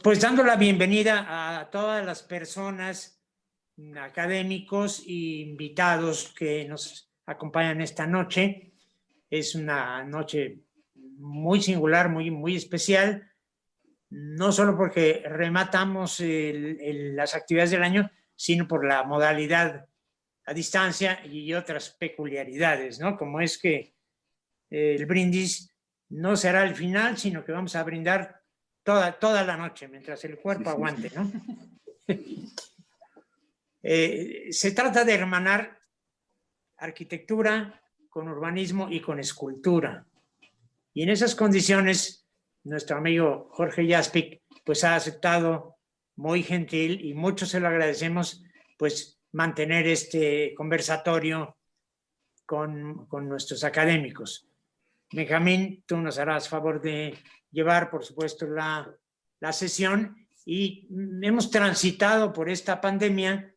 Pues dando la bienvenida a todas las personas, académicos e invitados que nos acompañan esta noche. Es una noche muy singular, muy especial, no solo porque rematamos las actividades del año, sino por la modalidad a distancia y otras peculiaridades, ¿no? Como es que el brindis no será el final, sino que vamos a brindar toda la noche, mientras el cuerpo aguante, ¿no? Se trata de hermanar arquitectura con urbanismo y con escultura. Y en esas condiciones, nuestro amigo Jorge Jaspic, pues ha aceptado muy gentil, y mucho se lo agradecemos, pues mantener este conversatorio con nuestros académicos. Benjamín, tú nos harás favor de llevar, por supuesto, la sesión, y hemos transitado por esta pandemia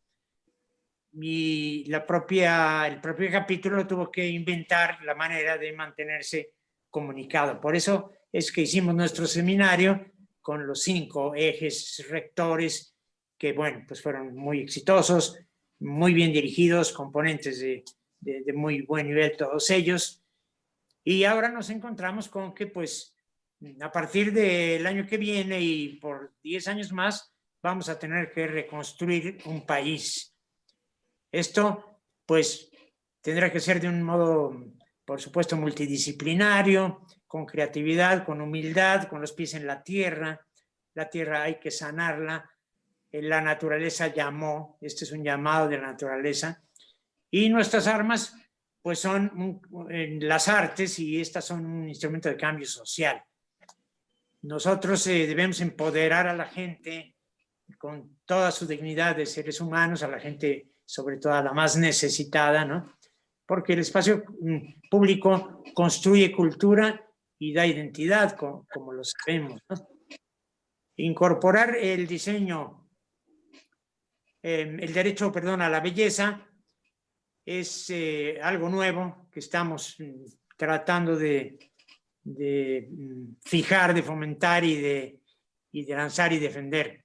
y el propio capítulo tuvo que inventar la manera de mantenerse comunicado. Por eso es que hicimos nuestro seminario con los 5 ejes rectores que, bueno, pues fueron muy exitosos, muy bien dirigidos, componentes de muy buen nivel todos ellos. Y ahora nos encontramos con que, pues, a partir del año que viene y por 10 años más, vamos a tener que reconstruir un país. Esto, pues, tendrá que ser de un modo, por supuesto, multidisciplinario, con creatividad, con humildad, con los pies en la tierra. La tierra hay que sanarla. La naturaleza llamó, este es un llamado de la naturaleza. Y nuestras armas, pues, son las artes, y estas son un instrumento de cambio social. Nosotros debemos empoderar a la gente con toda su dignidad de seres humanos, a la gente, sobre todo a la más necesitada, ¿no? Porque el espacio público construye cultura y da identidad, como lo sabemos, ¿no? Incorporar el diseño, el derecho, perdón, a la belleza es algo nuevo que estamos tratando de fijar, de fomentar y de lanzar y defender.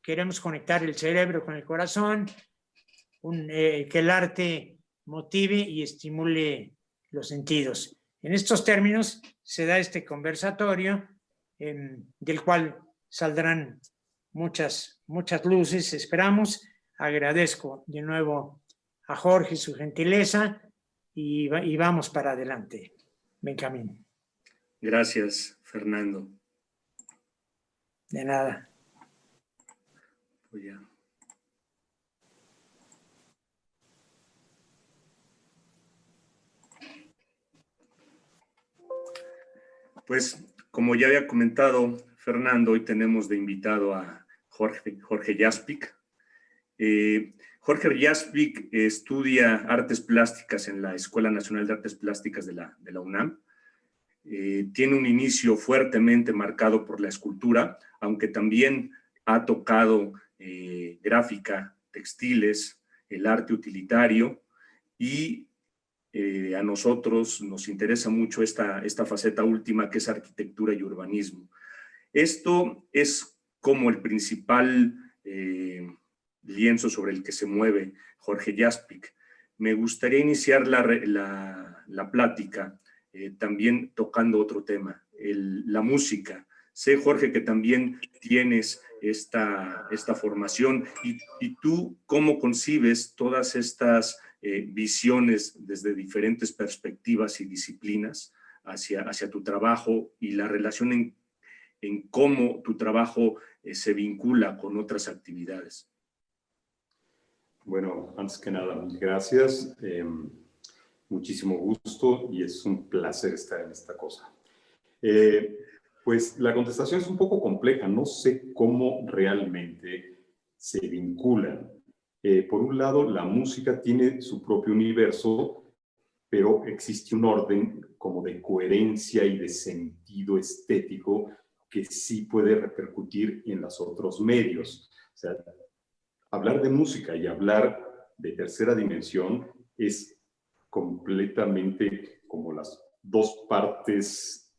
Queremos conectar el cerebro con el corazón, que el arte motive y estimule los sentidos. En estos términos se da este conversatorio, del cual saldrán muchas luces, esperamos. Agradezco de nuevo a Jorge su gentileza y vamos para adelante. Benjamín. Gracias, Fernando. De nada. Pues ya. Pues, como ya había comentado Fernando, hoy tenemos de invitado a Jorge Jaspic. Jorge Jaspic estudia artes plásticas en la Escuela Nacional de Artes Plásticas de la UNAM. Tiene un inicio fuertemente marcado por la escultura, aunque también ha tocado gráfica, textiles, el arte utilitario, y a nosotros nos interesa mucho esta faceta última, que es arquitectura y urbanismo. Esto es como el principal lienzo sobre el que se mueve Jorge Jaspic. Me gustaría iniciar la plática también tocando otro tema, la música. Sé, Jorge, que también tienes esta formación, y tú, ¿cómo concibes todas estas visiones desde diferentes perspectivas y disciplinas hacia tu trabajo, y la relación en cómo tu trabajo se vincula con otras actividades? Bueno, antes que nada, gracias. Muchísimo gusto, y es un placer estar en esta cosa. Pues la contestación es un poco compleja. No sé cómo realmente se vinculan. Por un lado, la música tiene su propio universo, pero existe un orden como de coherencia y de sentido estético que sí puede repercutir en los otros medios. O sea, hablar de música y hablar de tercera dimensión es completamente como las dos partes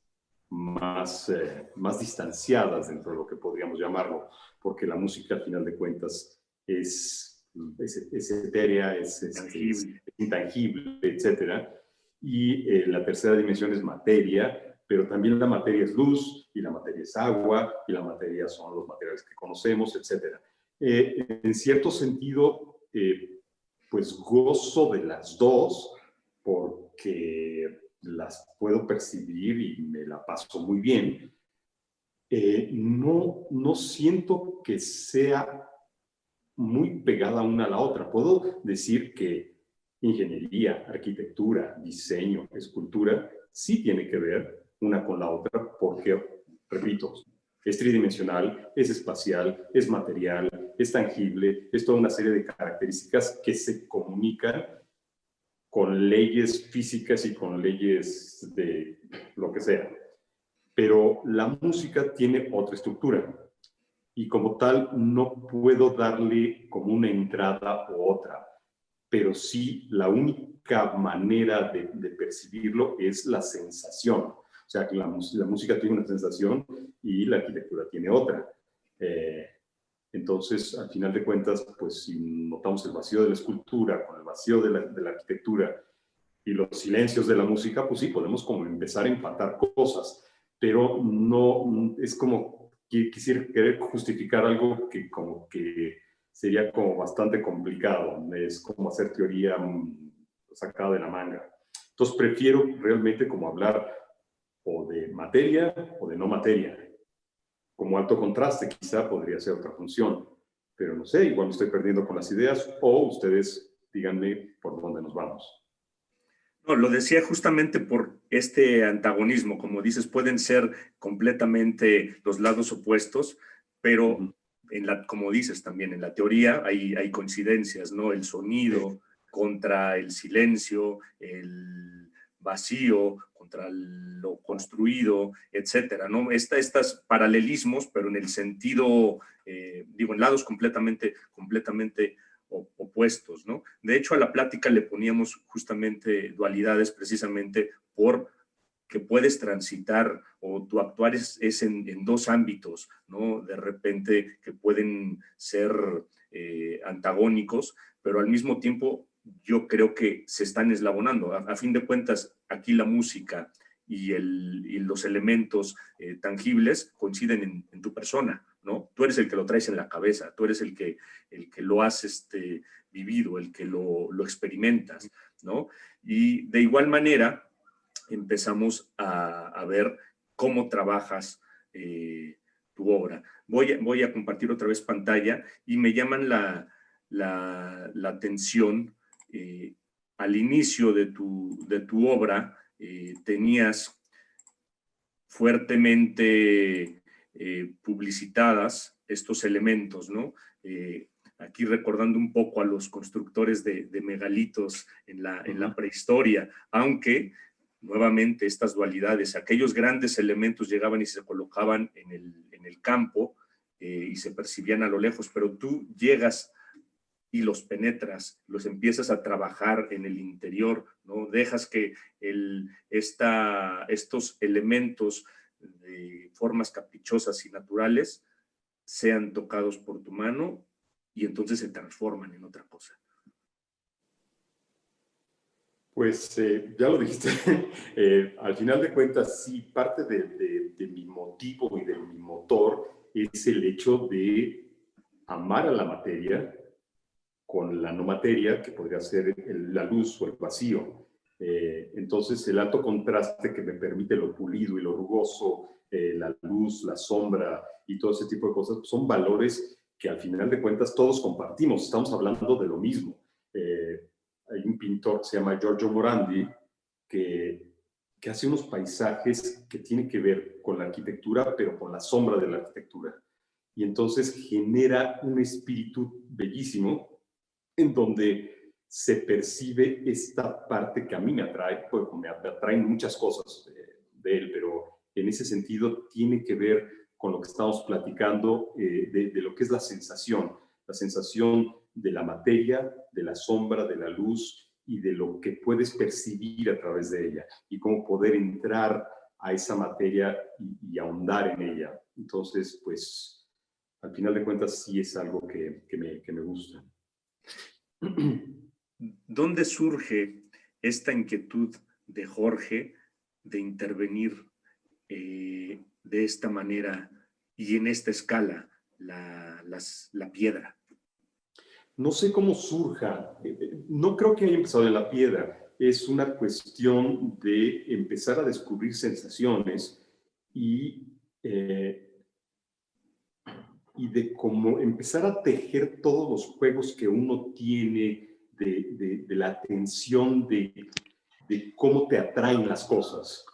más distanciadas dentro de lo que podríamos llamarlo, porque la música, al final de cuentas, es etérea, es intangible, etcétera. Y la tercera dimensión es materia, pero también la materia es luz, y la materia es agua, y la materia son los materiales que conocemos, etcétera. En cierto sentido, pues gozo de las dos, porque las puedo percibir y me la paso muy bien. No siento que sea muy pegada una a la otra. Puedo decir que ingeniería, arquitectura, diseño, escultura, sí tiene que ver una con la otra porque, repito, es tridimensional, es espacial, es material, es tangible, es toda una serie de características que se comunican con leyes físicas y con leyes de lo que sea. Pero la música tiene otra estructura y como tal no puedo darle como una entrada u otra, pero sí la única manera de percibirlo es la sensación. O sea, que la música tiene una sensación y la arquitectura tiene otra. Entonces, al final de cuentas, pues si notamos el vacío de la escultura con el vacío de la arquitectura y los silencios de la música, pues sí, podemos como empezar a empatar cosas, pero no, es como que quisiera querer justificar algo que como que sería como bastante complicado, es como hacer teoría sacada de la manga. Entonces prefiero realmente como hablar o de materia o de no materia. Como alto contraste quizá podría ser otra función, pero no sé, igual me estoy perdiendo con las ideas o ustedes díganme por dónde nos vamos. No, lo decía justamente por este antagonismo, como dices, pueden ser completamente los lados opuestos, pero como dices también, en la teoría hay coincidencias, ¿no? El sonido contra el silencio, el vacío contra lo construido, etcétera, ¿no? Estos paralelismos, pero en el sentido, digo, en lados completamente opuestos, ¿no? De hecho, a la plática le poníamos justamente dualidades precisamente por que puedes transitar o tu actuar es en dos ámbitos, ¿no? De repente que pueden ser antagónicos, pero al mismo tiempo yo creo que se están eslabonando. A fin de cuentas, aquí la música y los elementos tangibles coinciden en tu persona, ¿no? Tú eres el que lo traes en la cabeza, tú eres el que lo has vivido, el que lo experimentas, ¿no? Y de igual manera empezamos a ver cómo trabajas tu obra. Voy a compartir otra vez pantalla y me llaman la atención. Al inicio de tu obra tenías fuertemente publicitadas estos elementos, ¿no? Aquí recordando un poco a los constructores de megalitos en la prehistoria, aunque nuevamente estas dualidades, aquellos grandes elementos llegaban y se colocaban en el campo y se percibían a lo lejos, pero tú llegas y los penetras, los empiezas a trabajar en el interior, ¿no? Dejas que estos elementos de formas caprichosas y naturales sean tocados por tu mano y entonces se transforman en otra cosa. Pues ya lo dijiste, al final de cuentas sí, parte de mi motivo y de mi motor es el hecho de amar a la materia con la no materia, que podría ser la luz o el vacío. Entonces el alto contraste que me permite lo pulido y lo rugoso, la luz, la sombra y todo ese tipo de cosas, son valores que al final de cuentas todos compartimos, estamos hablando de lo mismo. Hay un pintor que se llama Giorgio Morandi que hace unos paisajes que tienen que ver con la arquitectura, pero con la sombra de la arquitectura. Y entonces genera un espíritu bellísimo en donde se percibe esta parte que a mí me atrae, pues me atraen muchas cosas de él, pero en ese sentido tiene que ver con lo que estamos platicando de lo que es la sensación de la materia, de la sombra, de la luz y de lo que puedes percibir a través de ella y cómo poder entrar a esa materia y ahondar en ella. Entonces, pues, al final de cuentas, sí es algo que me gusta. ¿Dónde surge esta inquietud de Jorge de intervenir de esta manera y en esta escala la piedra? No sé cómo surja. No creo que haya empezado en la piedra. Es una cuestión de empezar a descubrir sensaciones y de cómo empezar a tejer todos los juegos que uno tiene de la atención, de cómo te atraen las cosas.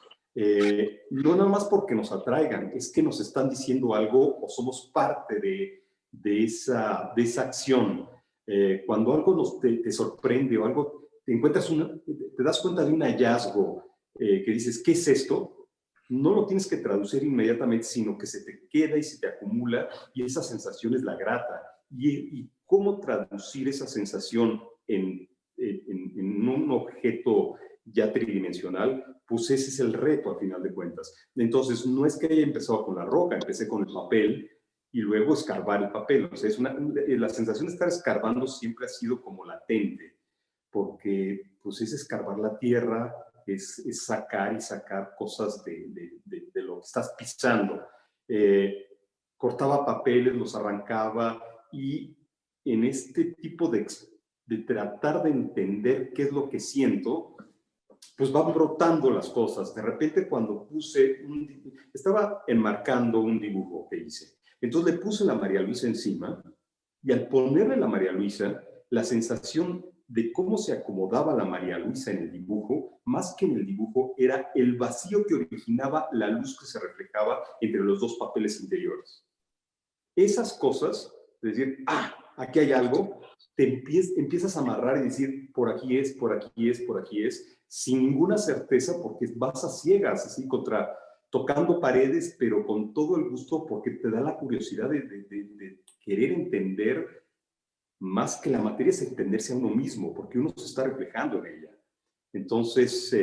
No nada más porque nos atraigan, es que nos están diciendo algo o somos parte de esa acción. Cuando algo te sorprende o algo, te das cuenta de un hallazgo que dices, ¿qué es esto? No lo tienes que traducir inmediatamente, sino que se te queda y se te acumula y esa sensación es la grata. Y cómo traducir esa sensación en un objeto ya tridimensional, pues ese es el reto a final de cuentas. Entonces, no es que haya empezado con la roca, empecé con el papel y luego escarbar el papel. O sea, la sensación de estar escarbando siempre ha sido como latente, porque pues es escarbar la tierra, es sacar y sacar cosas de lo que estás pisando. Cortaba papeles, los arrancaba y en este tipo de tratar de entender qué es lo que siento, pues van brotando las cosas. De repente cuando estaba enmarcando un dibujo que hice, entonces le puse la María Luisa encima y al ponerle la María Luisa, la sensación de cómo se acomodaba la María Luisa en el dibujo, más que en el dibujo, era el vacío que originaba la luz que se reflejaba entre los dos papeles interiores. Esas cosas, es decir, aquí hay algo, te empiezas a amarrar y decir, por aquí es, por aquí es, por aquí es, sin ninguna certeza, porque vas a ciegas, así, tocando paredes, pero con todo el gusto, porque te da la curiosidad de querer entender. Más que la materia es entenderse a uno mismo, porque uno se está reflejando en ella. Entonces,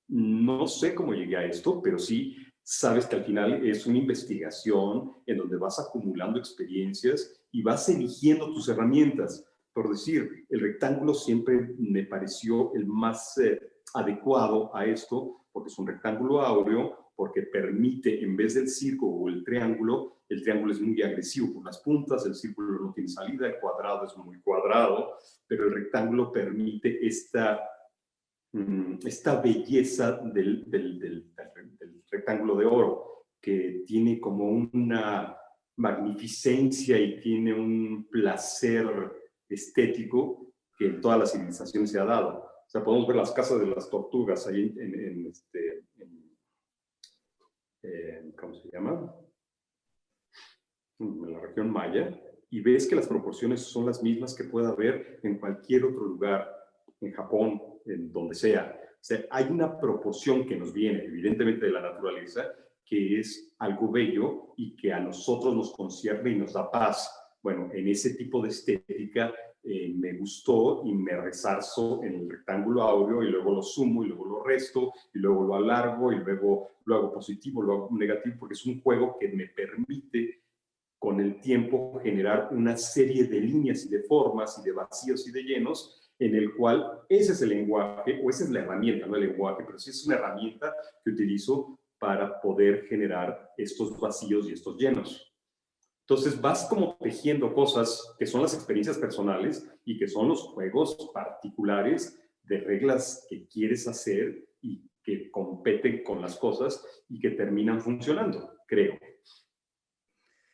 no sé cómo llegué a esto, pero sí sabes que al final es una investigación en donde vas acumulando experiencias y vas eligiendo tus herramientas. Por decir, el rectángulo siempre me pareció el más adecuado a esto, porque es un rectángulo áureo, porque permite, en vez del círculo o el triángulo es muy agresivo por las puntas, el círculo no tiene salida, el cuadrado es muy cuadrado, pero el rectángulo permite esta belleza del rectángulo de oro, que tiene como una magnificencia y tiene un placer estético que en todas las civilizaciones se ha dado. O sea, podemos ver las casas de las tortugas ahí ¿cómo se llama? En la región maya, y ves que las proporciones son las mismas que pueda haber en cualquier otro lugar, en Japón, en donde sea. O sea, hay una proporción que nos viene, evidentemente, de la naturaleza, que es algo bello y que a nosotros nos concierne y nos da paz. Bueno, en ese tipo de estética me gustó y me resarzo en el rectángulo áureo y luego lo sumo y luego lo resto y luego lo alargo y luego lo hago positivo, lo hago negativo, porque es un juego que me permite con el tiempo generar una serie de líneas y de formas y de vacíos y de llenos, en el cual ese es el lenguaje, o esa es la herramienta, no el lenguaje, pero sí es una herramienta que utilizo para poder generar estos vacíos y estos llenos. Entonces vas como tejiendo cosas que son las experiencias personales y que son los juegos particulares de reglas que quieres hacer y que competen con las cosas y que terminan funcionando, creo.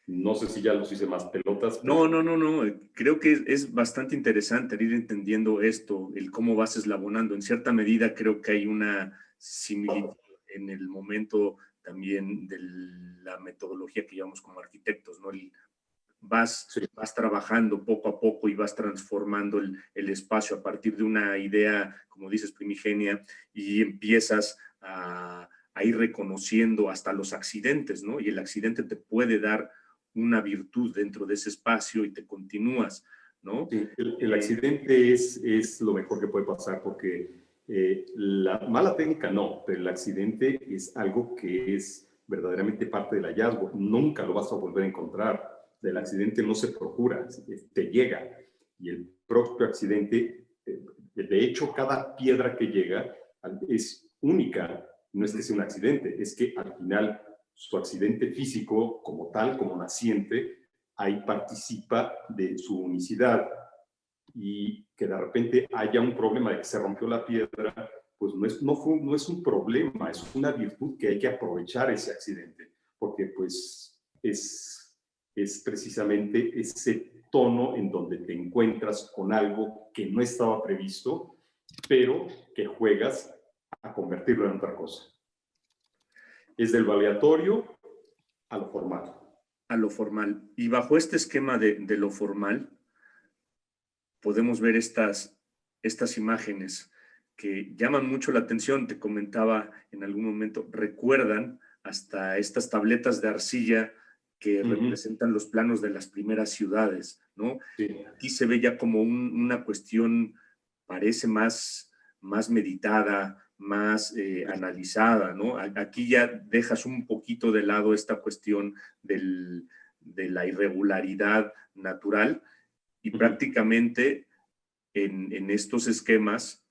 No sé si ya los hice más pelotas. Pero... No. Creo que es bastante interesante ir entendiendo esto, el cómo vas eslabonando. En cierta medida creo que hay una similitud en el momento también de la metodología que llevamos como arquitectos, ¿no? Vas trabajando poco a poco y vas transformando el espacio a partir de una idea, como dices, primigenia, y empiezas a ir reconociendo hasta los accidentes, ¿no? Y el accidente te puede dar una virtud dentro de ese espacio y te continúas, ¿no? Sí, el accidente es lo mejor que puede pasar porque La mala técnica no, pero el accidente es algo que es verdaderamente parte del hallazgo. Nunca lo vas a volver a encontrar. El accidente no se procura, te llega. Y el propio accidente, de hecho, cada piedra que llega es única. No es que sea un accidente, es que al final su accidente físico, como tal, como naciente, ahí participa de su unicidad. Y que de repente haya un problema de que se rompió la piedra, pues no es un problema, es una virtud que hay que aprovechar ese accidente, porque pues es precisamente ese tono en donde te encuentras con algo que no estaba previsto, pero que juegas a convertirlo en otra cosa. Es del aleatorio a lo formal. A lo formal. Y bajo este esquema de lo formal, podemos ver estas imágenes que llaman mucho la atención. Te comentaba en algún momento, recuerdan hasta estas tabletas de arcilla que representan los planos de las primeras ciudades, ¿no? Sí. Aquí se ve ya como una cuestión, parece más meditada, más analizada, ¿no? Aquí ya dejas un poquito de lado esta cuestión de la irregularidad natural y prácticamente en estos esquemas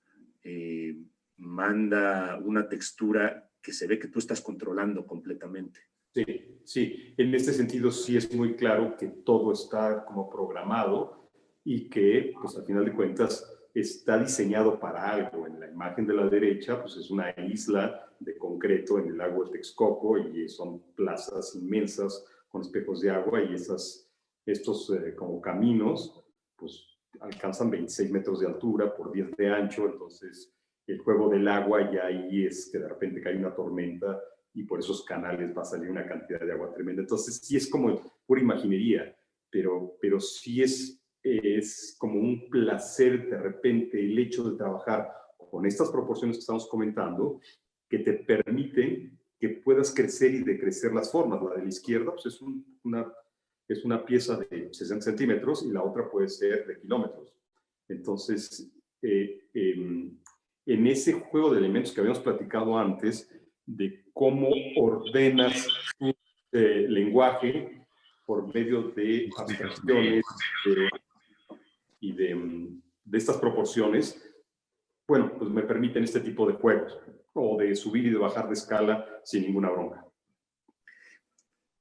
manda una textura que se ve que tú estás controlando completamente. Sí, sí. En este sentido sí es muy claro que todo está como programado y que, pues al final de cuentas, está diseñado para algo. En la imagen de la derecha, pues es una isla de concreto en el lago de Texcoco y son plazas inmensas con espejos de agua y estos como caminos, pues alcanzan 26 metros de altura por 10 de ancho, entonces el juego del agua ya ahí es que de repente cae una tormenta y por esos canales va a salir una cantidad de agua tremenda. Entonces sí es como pura imaginería, pero sí es como un placer de repente el hecho de trabajar con estas proporciones que estamos comentando, que te permiten que puedas crecer y decrecer las formas. La de la izquierda pues es una pieza de 60 centímetros y la otra puede ser de kilómetros. Entonces, en ese juego de elementos que habíamos platicado antes, de cómo ordenas tu lenguaje por medio de abstracciones y de estas proporciones, bueno, pues me permiten este tipo de juegos, o de subir y de bajar de escala sin ninguna bronca.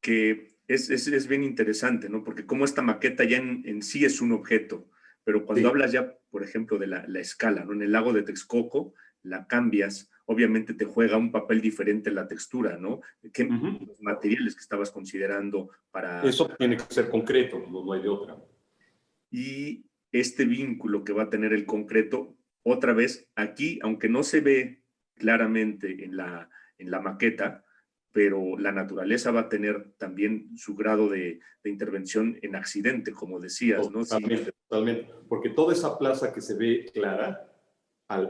Que es bien interesante, ¿no? Porque como esta maqueta ya en sí es un objeto, pero cuando hablas ya, por ejemplo, de la escala, ¿no? En el lago de Texcoco, la cambias, obviamente te juega un papel diferente la textura, ¿no? ¿Qué los materiales que estabas considerando para...? Eso tiene que ser concreto, no hay de otra. Y este vínculo que va a tener el concreto, otra vez, aquí, aunque no se ve claramente en la maqueta, pero la naturaleza va a tener también su grado de intervención en accidente, como decías, ¿no? Totalmente, sí. Totalmente, porque toda esa plaza que se ve clara,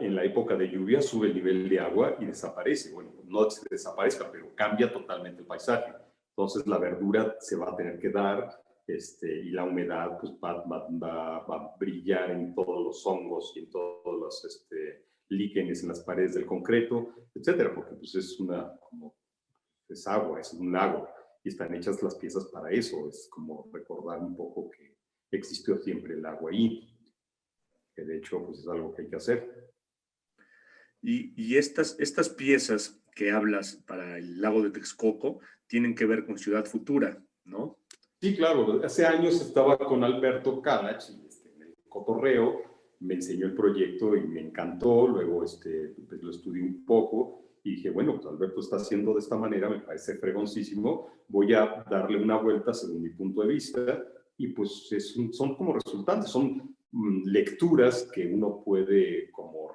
en la época de lluvia sube el nivel de agua y desaparece. Bueno, no se desaparezca, pero cambia totalmente el paisaje. Entonces la verdura se va a tener que dar y la humedad pues, va a brillar en todos los hongos y en todos los líquenes en las paredes del concreto, etcétera, porque pues, es agua, es un lago y están hechas las piezas para eso. Es como recordar un poco que existió siempre el agua ahí, que de hecho pues, es algo que hay que hacer. Y estas piezas que hablas para el lago de Texcoco tienen que ver con Ciudad Futura, ¿no? Sí, claro. Hace años estaba con Alberto Kalach en el cotorreo, me enseñó el proyecto y me encantó. Luego pues, lo estudié un poco y dije, bueno, pues Alberto está haciendo de esta manera, me parece fregoncísimo, voy a darle una vuelta según mi punto de vista y pues son como resultantes, son lecturas que uno puede como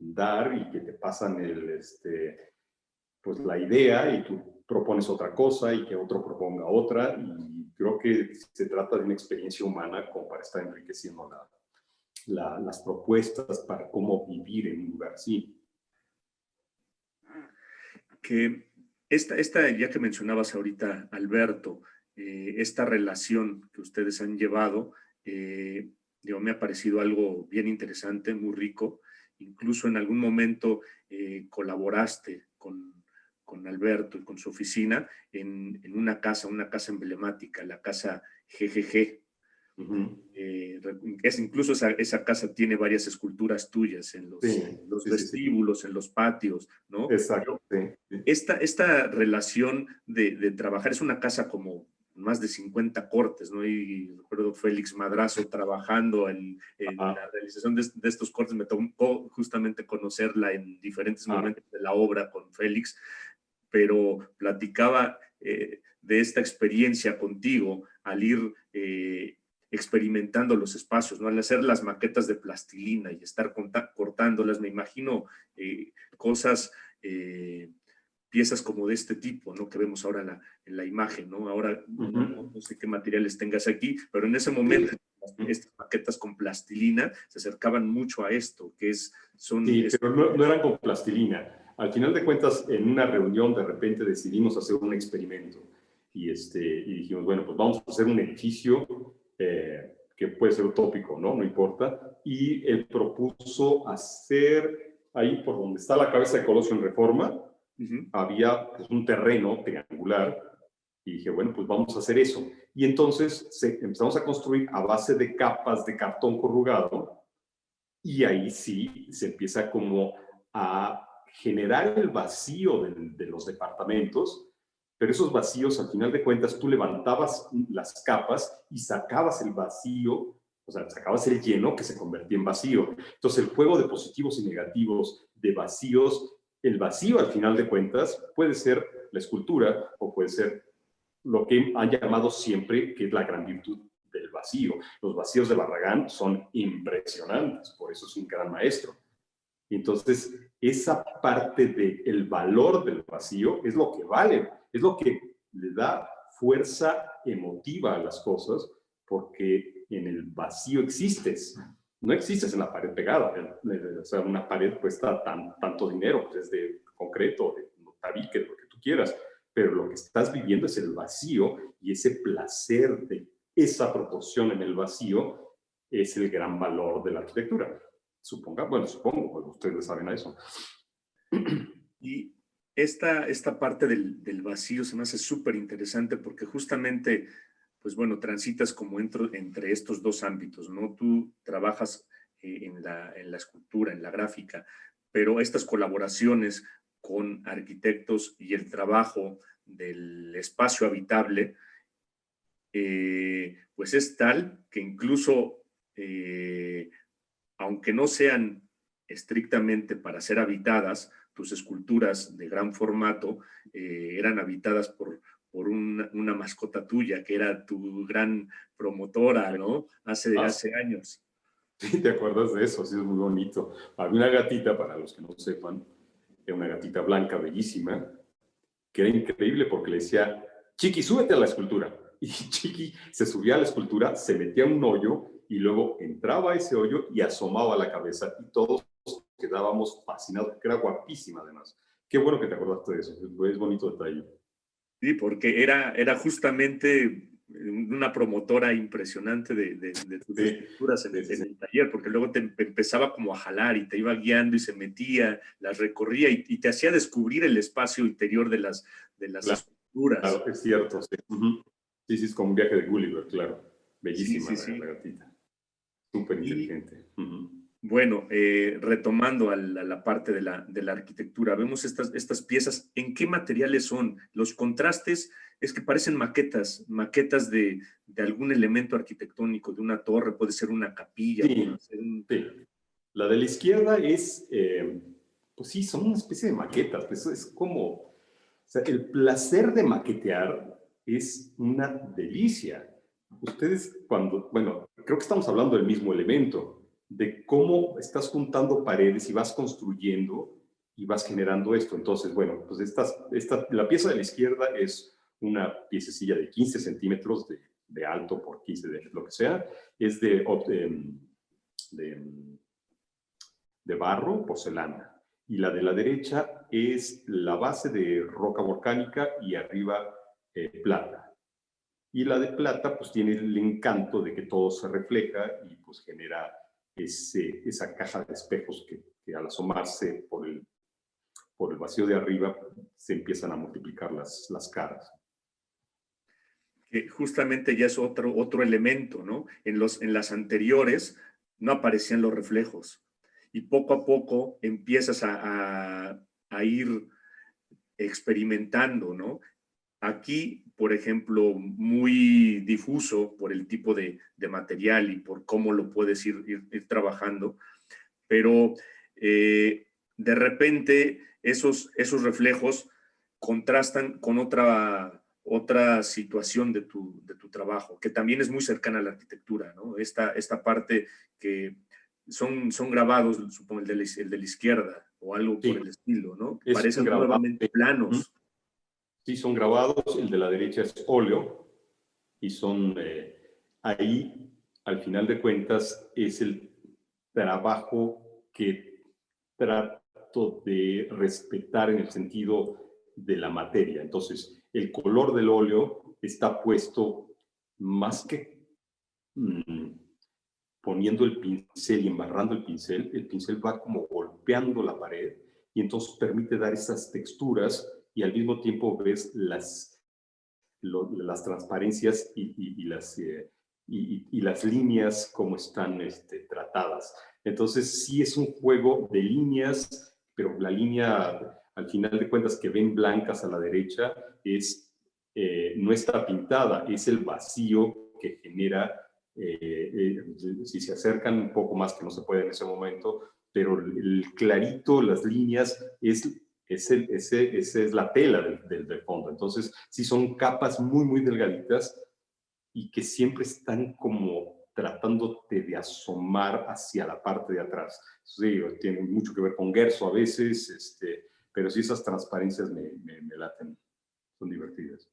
dar y que te pasan pues la idea y tú propones otra cosa y que otro proponga otra y creo que se trata de una experiencia humana como para estar enriqueciendo las propuestas para cómo vivir en un lugar así. Que ya que mencionabas ahorita, Alberto, esta relación que ustedes han llevado, me ha parecido algo bien interesante, muy rico, incluso en algún momento colaboraste con Alberto y con su oficina en una casa emblemática, la casa GGG. Incluso esa casa tiene varias esculturas tuyas en los vestíbulos, en los patios, ¿no? Exacto. Esta relación de trabajar, es una casa como más de 50 cortes, ¿no? Y recuerdo Félix Madrazo trabajando en la realización de estos cortes. Me tocó justamente conocerla en diferentes momentos de la obra con Félix, pero platicaba de esta experiencia contigo al ir experimentando los espacios, ¿no? Al hacer las maquetas de plastilina y estar cortándolas, me imagino cosas, piezas como de este tipo, ¿no? Que vemos ahora en la imagen, ¿no? Ahora no sé qué materiales tengas aquí, pero en ese momento estas maquetas con plastilina se acercaban mucho a esto, que pero no eran con plastilina. Al final de cuentas, en una reunión de repente decidimos hacer un experimento y dijimos, bueno, pues vamos a hacer un edificio que puede ser utópico, ¿no? No importa. Y él propuso hacer, ahí por donde está la cabeza de Colosio en Reforma, había pues, un terreno triangular y dije, bueno, pues vamos a hacer eso. Y entonces empezamos a construir a base de capas de cartón corrugado y ahí sí se empieza como a generar el vacío de los departamentos, pero esos vacíos, al final de cuentas, tú levantabas las capas y sacabas el vacío, o sea, sacabas el lleno que se convertía en vacío. Entonces, el juego de positivos y negativos, de vacíos, el vacío, al final de cuentas, puede ser la escultura o puede ser lo que han llamado siempre que es la gran virtud del vacío. Los vacíos de Barragán son impresionantes, por eso es un gran maestro. Y entonces, esa parte del valor del vacío es lo que vale, es lo que le da fuerza emotiva a las cosas, porque en el vacío existes. No existes en la pared pegada. O sea, una pared cuesta tanto dinero, pues es de concreto, de tabique, de lo que tú quieras. Pero lo que estás viviendo es el vacío y ese placer de esa proporción en el vacío es el gran valor de la arquitectura. Supongo, pues ustedes saben a eso. Y esta parte del vacío se me hace súper interesante porque justamente, pues bueno, transitas como entre estos dos ámbitos, ¿no? Tú trabajas en la escultura, en la gráfica, pero estas colaboraciones con arquitectos y el trabajo del espacio habitable, pues es tal que incluso, aunque no sean estrictamente para ser habitadas, tus esculturas de gran formato eran habitadas por una mascota tuya, que era tu gran promotora, ¿no? Hace años. Sí, ¿te acuerdas de eso? Sí, es muy bonito. Había una gatita, para los que no sepan, era una gatita blanca, bellísima, que era increíble porque le decía, Chiqui, súbete a la escultura. Y Chiqui se subía a la escultura, se metía en un hoyo y luego entraba a ese hoyo y asomaba la cabeza y todos quedábamos fascinados, porque era guapísima además. Qué bueno que te acordaste de eso, es bonito detalle. Sí, porque era justamente una promotora impresionante de tus esculturas en el taller, porque luego te empezaba como a jalar y te iba guiando y se metía, las recorría y te hacía descubrir el espacio interior de las esculturas. Claro, es cierto, sí. Sí, es como un viaje de Gulliver, claro. Bellísima sí. La gatita. Súper inteligente. Bueno, retomando a la parte de la arquitectura, vemos estas piezas. ¿En qué materiales son? Los contrastes es que parecen maquetas de algún elemento arquitectónico, de una torre, puede ser una capilla. Sí, sí. La de la izquierda es, pues sí, son una especie de maquetas. Pues es como, o sea, el placer de maquetear es una delicia. Ustedes bueno, creo que estamos hablando del mismo elemento, de cómo estás juntando paredes y vas construyendo y vas generando esto. Entonces, bueno, pues la pieza de la izquierda es una piececilla de 15 centímetros de alto por 15 de lo que sea. Es de barro, porcelana. Y la de la derecha es la base de roca volcánica y arriba plata. Y la de plata pues tiene el encanto de que todo se refleja y pues genera esa caja de espejos que al asomarse por el vacío de arriba se empiezan a multiplicar las caras. Que justamente ya es otro elemento, ¿no? En las anteriores no aparecían los reflejos y poco a poco empiezas a ir experimentando, ¿no? Aquí, por ejemplo, muy difuso por el tipo de material y por cómo lo puedes ir trabajando, pero de repente esos reflejos contrastan con otra situación de tu trabajo, que también es muy cercana a la arquitectura, ¿no? Esta parte que son grabados, supongo, el de la izquierda o algo Sí, por el estilo, ¿no? es un Parecen grabado. nuevamente planos. Sí, son grabados, el de la derecha es óleo y son ahí, al final de cuentas, es el trabajo que trato de respetar en el sentido de la materia. Entonces, el color del óleo está puesto más que poniendo el pincel y embarrando el pincel va como golpeando la pared y entonces permite dar esas texturas y al mismo tiempo ves las transparencias y las líneas como están tratadas. Entonces sí es un juego de líneas, pero la línea al final de cuentas que ven blancas a la derecha no está pintada, es el vacío que genera, si se acercan un poco más que no se puede en ese momento, pero el clarito, las líneas, esa es la tela del fondo. Entonces, sí son capas muy, muy delgaditas y que siempre están como tratándote de asomar hacia la parte de atrás. Sí, tiene mucho que ver con Gerso a veces, pero sí esas transparencias me laten, son divertidas.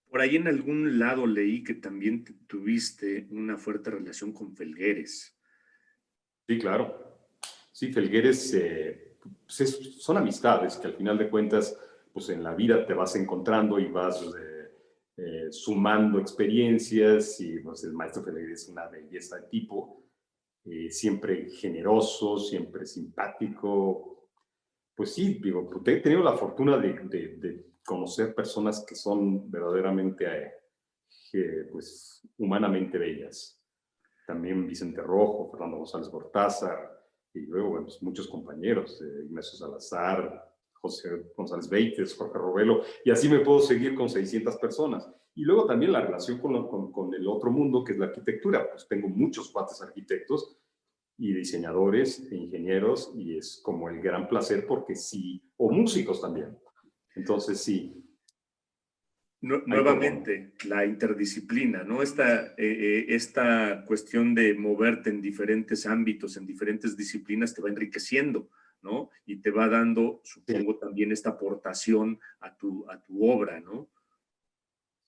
Por ahí en algún lado leí que también tuviste una fuerte relación con Felgueres. Sí, claro. Sí, Felgueres son amistades que al final de cuentas, pues en la vida te vas encontrando y vas sumando experiencias y pues el maestro Felgueres es una belleza de tipo, siempre generoso, siempre simpático. Pues sí, digo, he tenido la fortuna de conocer personas que son verdaderamente, pues, humanamente bellas. También Vicente Rojo, Fernando González Gortázar, y luego, bueno, pues muchos compañeros, Ignacio Salazar, José González Beites, Jorge Robelo, y así me puedo seguir con 600 personas. Y luego también la relación con el otro mundo, que es la arquitectura. Pues tengo muchos cuates arquitectos y diseñadores e ingenieros, y es como el gran placer porque sí, o músicos también. Entonces sí. Nuevamente, la interdisciplina, ¿no? Esta cuestión de moverte en diferentes ámbitos, en diferentes disciplinas, te va enriqueciendo, ¿no? Y te va dando, supongo, también esta aportación a tu obra, ¿no?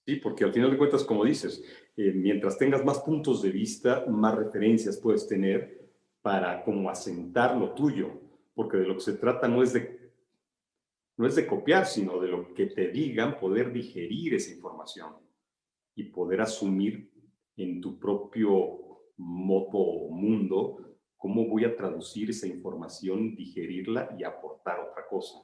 Sí, porque al final de cuentas, como dices, mientras tengas más puntos de vista, más referencias puedes tener para como asentar lo tuyo, porque de lo que se trata no es de copiar, sino de lo que te digan, poder digerir esa información y poder asumir en tu propio modo o mundo cómo voy a traducir esa información, digerirla y aportar otra cosa.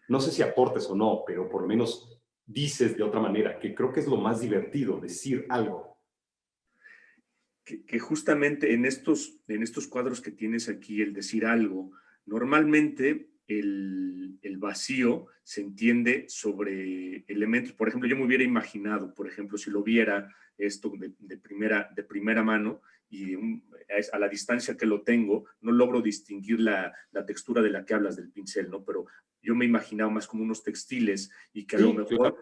No sé si aportes o no, pero por lo menos dices de otra manera, que creo que es lo más divertido, decir algo. Que justamente en estos cuadros que tienes aquí, el decir algo, normalmente el vacío se entiende sobre elementos. Por ejemplo, yo me hubiera imaginado, por ejemplo, si lo viera esto de primera mano y a la distancia que lo tengo, no logro distinguir la textura de la que hablas del pincel, ¿no? Pero yo me imaginaba más como unos textiles y que a lo mejor claro.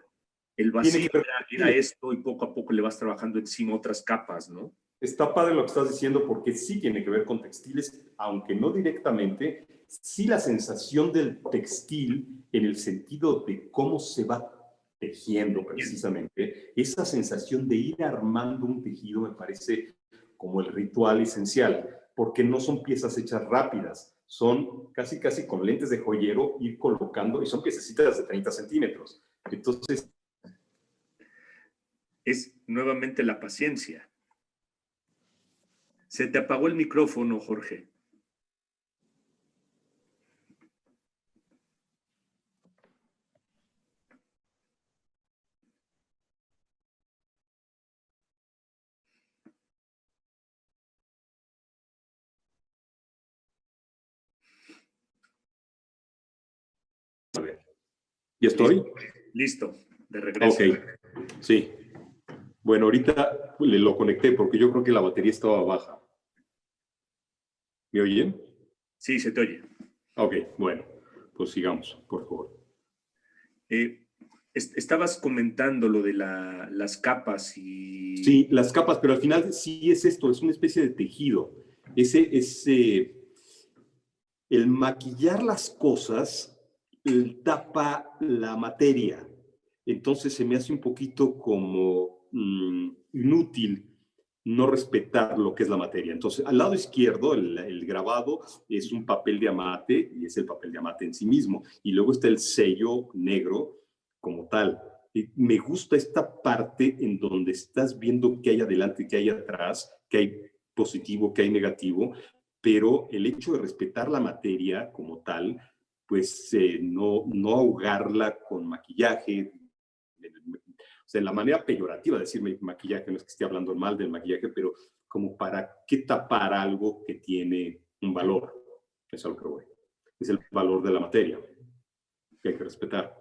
el vacío Ver, era esto y poco a poco le vas trabajando encima otras capas, ¿no? Está padre lo que estás diciendo porque sí tiene que ver con textiles, aunque no directamente, sí la sensación del textil en el sentido de cómo se va tejiendo precisamente, esa sensación de ir armando un tejido me parece como el ritual esencial, porque no son piezas hechas rápidas, son casi con lentes de joyero ir colocando y son piececitas de 30 centímetros. Entonces, es nuevamente la paciencia. Se te apagó el micrófono, Jorge. A ver, ¿ya estoy? Listo, de regreso. Ok, sí. Bueno, ahorita le lo conecté porque yo creo que la batería estaba baja. ¿Me oyen? Sí, se te oye. Ok, bueno, pues sigamos, por favor. Estabas comentando lo de las capas y... Sí, las capas, pero al final sí es esto, es una especie de tejido. El maquillar las cosas tapa la materia. Entonces se me hace un poquito como inútil no respetar lo que es la materia. Entonces, al lado izquierdo, el grabado es un papel de amate y es el papel de amate en sí mismo. Y luego está el sello negro como tal. Y me gusta esta parte en donde estás viendo qué hay adelante, qué hay atrás, qué hay positivo, qué hay negativo, pero el hecho de respetar la materia como tal, pues no ahogarla con maquillaje. O sea, en la manera peyorativa de decir maquillaje, no es que esté hablando mal del maquillaje, pero como para qué tapar algo que tiene un valor. Eso es lo que voy. Es el valor de la materia que hay que respetar.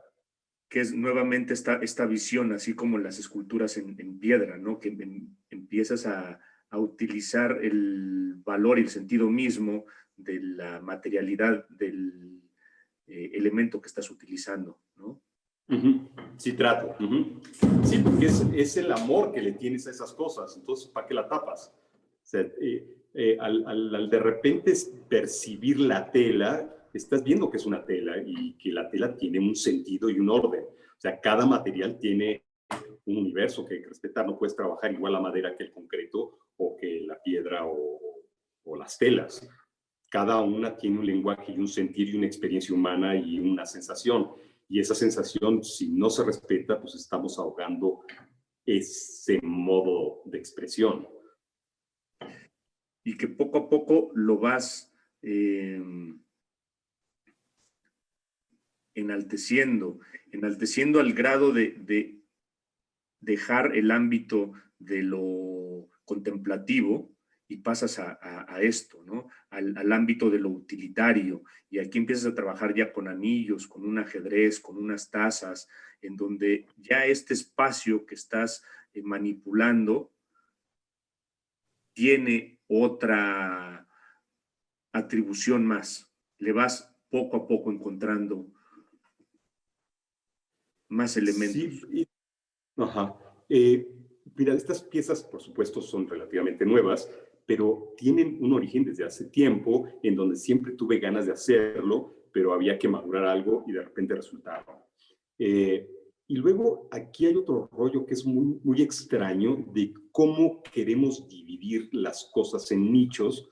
Que es nuevamente esta visión, así como las esculturas en piedra, ¿no? Que empiezas a utilizar el valor y el sentido mismo de la materialidad del elemento que estás utilizando, ¿no? Sí, trato. Sí, porque es el amor que le tienes a esas cosas. Entonces, ¿para qué la tapas? O sea, al de repente percibir la tela, estás viendo que es una tela y que la tela tiene un sentido y un orden. O sea, cada material tiene un universo que hay que respetar. No puedes trabajar igual la madera que el concreto o que la piedra o las telas. Cada una tiene un lenguaje y un sentir y una experiencia humana y una sensación. Y esa sensación, si no se respeta, pues estamos ahogando ese modo de expresión. Y que poco a poco lo vas enalteciendo al grado de dejar el ámbito de lo contemplativo y pasas a esto, ¿no? Al ámbito de lo utilitario. Y aquí empiezas a trabajar ya con anillos, con un ajedrez, con unas tazas, en donde ya este espacio que estás manipulando tiene otra atribución más. Le vas poco a poco encontrando más elementos. Sí, ajá. Mira, estas piezas, por supuesto, son relativamente nuevas, pero tienen un origen desde hace tiempo en donde siempre tuve ganas de hacerlo, pero había que madurar algo y de repente resultaron. Y luego aquí hay otro rollo que es muy, muy extraño de cómo queremos dividir las cosas en nichos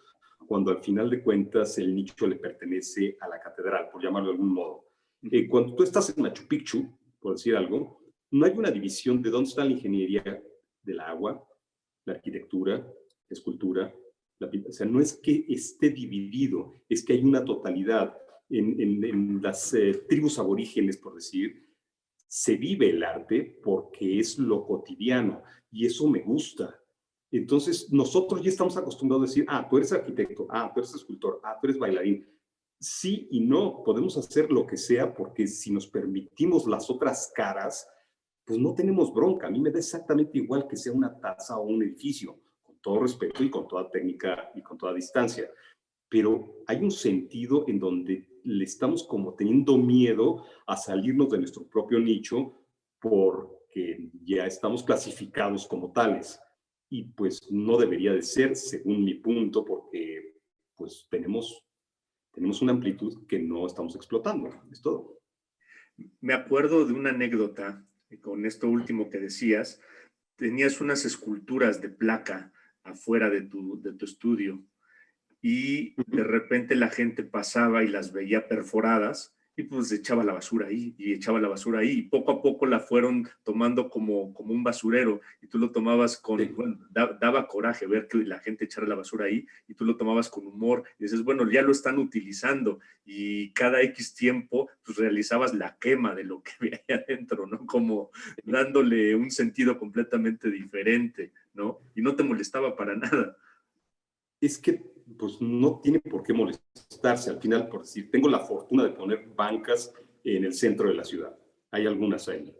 cuando al final de cuentas el nicho le pertenece a la catedral, por llamarlo de algún modo. Cuando tú estás en Machu Picchu, por decir algo, no hay una división de dónde está la ingeniería del agua, la arquitectura, la escultura, o sea, no es que esté dividido, es que hay una totalidad. En las tribus aborígenes, por decir, se vive el arte porque es lo cotidiano y eso me gusta. Entonces, nosotros ya estamos acostumbrados a decir, tú eres arquitecto, tú eres escultor, tú eres bailarín. Sí y no, podemos hacer lo que sea porque si nos permitimos las otras caras, pues no tenemos bronca. A mí me da exactamente igual que sea una taza o un edificio, con todo respeto y con toda técnica y con toda distancia. Pero hay un sentido en donde le estamos como teniendo miedo a salirnos de nuestro propio nicho porque ya estamos clasificados como tales. Y pues no debería de ser, según mi punto, porque pues tenemos una amplitud que no estamos explotando, es todo. Me acuerdo de una anécdota con esto último que decías. Tenías unas esculturas de placa afuera de tu estudio y de repente la gente pasaba y las veía perforadas Y pues echaba la basura ahí y echaba la basura ahí. Y poco a poco la fueron tomando como un basurero. Y tú lo tomabas con, Sí. bueno, daba coraje ver que la gente echara la basura ahí. Y tú lo tomabas con humor. Y dices, bueno, ya lo están utilizando. Y cada X tiempo, pues realizabas la quema de lo que había ahí adentro, ¿no? Como dándole un sentido completamente diferente, ¿no? Y no te molestaba para nada. Es que pues no tiene por qué molestarse. Al final, por decir, tengo la fortuna de poner bancas en el centro de la ciudad. Hay algunas ahí.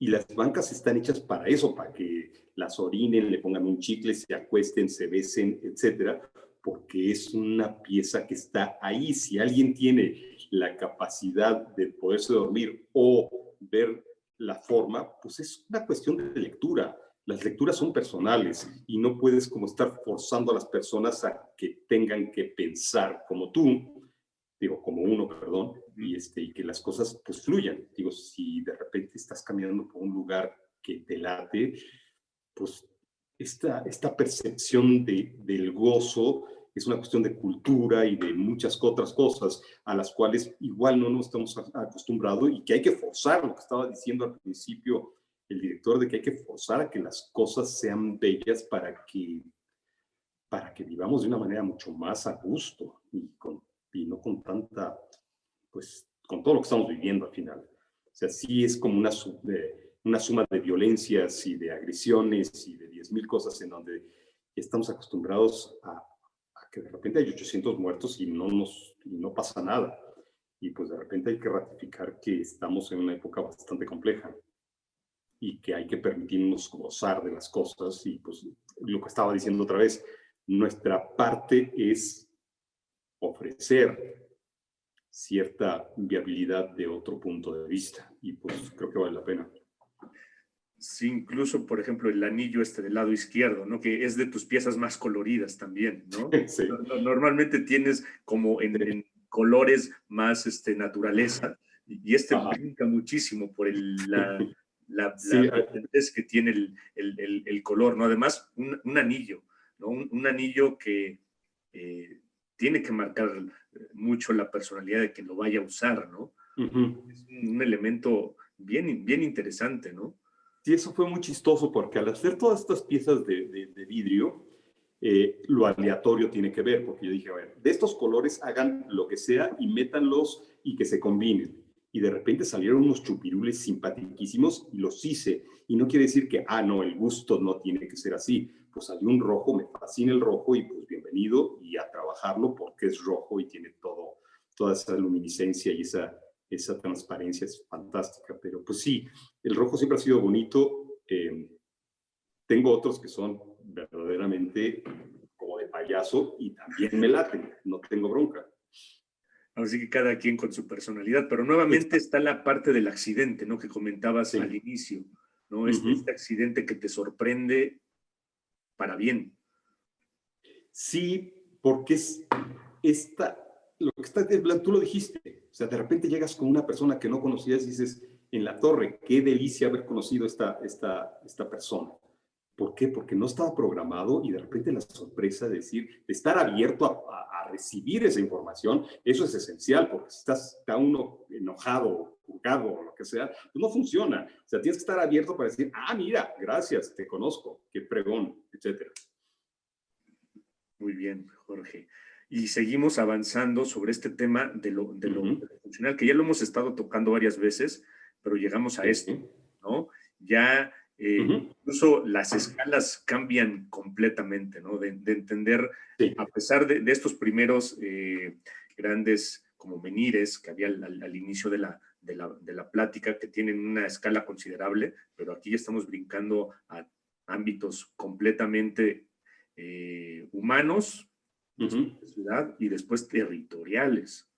Y las bancas están hechas para eso, para que las orinen, le pongan un chicle, se acuesten, se besen, etcétera, porque es una pieza que está ahí. Si alguien tiene la capacidad de poderse dormir o ver la forma, pues es una cuestión de lectura. Las lecturas son personales y no puedes como estar forzando a las personas a que tengan que pensar como tú, digo, como uno, perdón, y que las cosas pues fluyan. Digo, si de repente estás caminando por un lugar que te late, pues esta percepción del gozo es una cuestión de cultura y de muchas otras cosas a las cuales igual no nos estamos acostumbrados y que hay que forzar, lo que estaba diciendo al principio el director, de que hay que forzar a que las cosas sean bellas para que vivamos de una manera mucho más a gusto y no con tanta, pues, con todo lo que estamos viviendo al final. O sea, sí es como una suma de violencias y de agresiones y de 10,000 cosas en donde estamos acostumbrados a que de repente hay 800 muertos y no pasa nada. Y pues de repente hay que ratificar que estamos en una época bastante compleja y que hay que permitirnos gozar de las cosas. Y pues lo que estaba diciendo otra vez, nuestra parte es ofrecer cierta viabilidad de otro punto de vista y pues creo que vale la pena. Sí, incluso, por ejemplo, el anillo del lado izquierdo, ¿no? Que es de tus piezas más coloridas también, ¿no? Sí. Normalmente tienes como en colores más naturaleza y brinca muchísimo por la Sí, brillantez que tiene el color, ¿no? Además, un anillo, ¿no? Un anillo que tiene que marcar mucho la personalidad de quien lo vaya a usar, ¿no? Es un elemento bien, bien interesante, ¿no? Sí, eso fue muy chistoso porque al hacer todas estas piezas de vidrio, lo aleatorio tiene que ver, porque yo dije, a ver, de estos colores hagan lo que sea y métanlos y que se combinen. Y de repente salieron unos chupirules simpaticísimos y los hice. Y no quiere decir que, no, el gusto no tiene que ser así. Pues salió un rojo, me fascina el rojo y pues bienvenido y a trabajarlo porque es rojo y tiene toda esa luminiscencia y esa transparencia es fantástica. Pero pues sí, el rojo siempre ha sido bonito. Tengo otros que son verdaderamente como de payaso y también me laten, no tengo bronca. Así que cada quien con su personalidad, pero nuevamente está la parte del accidente, ¿no? Que comentabas al inicio, ¿no? Este accidente que te sorprende para bien. Sí, porque lo que está, tú lo dijiste, o sea, de repente llegas con una persona que no conocías y dices, en la torre, qué delicia haber conocido esta persona. ¿Por qué? Porque no estaba programado y de repente la sorpresa de estar abierto a recibir esa información, eso es esencial, porque si está uno enojado, juzgado o lo que sea, pues no funciona. O sea, tienes que estar abierto para decir, mira, gracias, te conozco, qué pregón, etcétera. Muy bien, Jorge. Y seguimos avanzando sobre este tema de lo funcional, que ya lo hemos estado tocando varias veces, pero llegamos a esto, ¿no? Ya incluso las escalas cambian completamente, ¿no? De entender, a pesar de estos primeros grandes como menires que había al inicio de la plática, que tienen una escala considerable, pero aquí ya estamos brincando a ámbitos completamente humanos, de ciudad y después territoriales.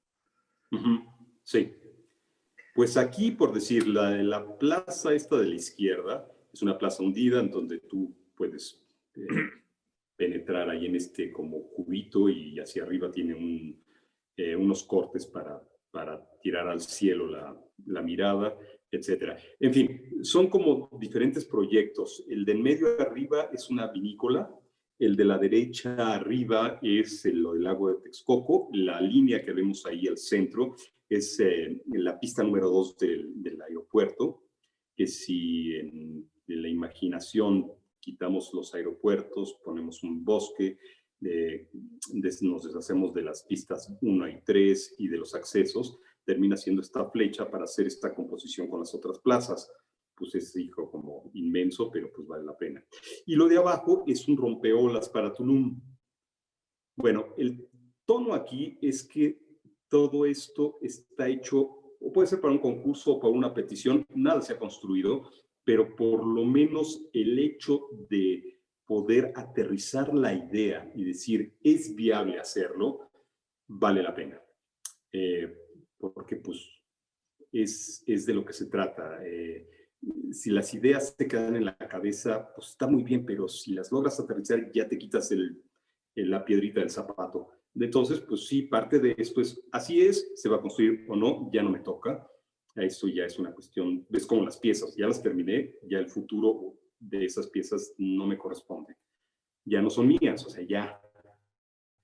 Sí. Pues aquí, por decir, la plaza esta de la izquierda es una plaza hundida en donde tú puedes penetrar ahí en como cubito y hacia arriba tiene unos cortes para tirar al cielo la mirada, etcétera. En fin, son como diferentes proyectos. El de en medio arriba es una vinícola, el de la derecha arriba es lo del lago de Texcoco, la línea que vemos ahí al centro es la pista número 2 del aeropuerto, que si en la imaginación quitamos los aeropuertos, ponemos un bosque, nos deshacemos de las pistas 1 y 3 y de los accesos, termina siendo esta flecha para hacer esta composición con las otras plazas. Pues es, hijo, como inmenso, pero pues vale la pena. Y lo de abajo es un rompeolas para Tulum. Bueno, el tono aquí es que todo esto está hecho, o puede ser para un concurso o para una petición, nada se ha construido, pero por lo menos el hecho de poder aterrizar la idea y decir, es viable hacerlo, vale la pena. Porque pues es de lo que se trata. Si las ideas te quedan en la cabeza, pues está muy bien, pero si las logras aterrizar, ya te quitas la piedrita del zapato. Entonces, pues sí, parte de esto es, así es, se va a construir o no, ya no me toca. Esto ya es una cuestión, es como las piezas, ya las terminé, ya el futuro de esas piezas no me corresponde. Ya no son mías, o sea, ya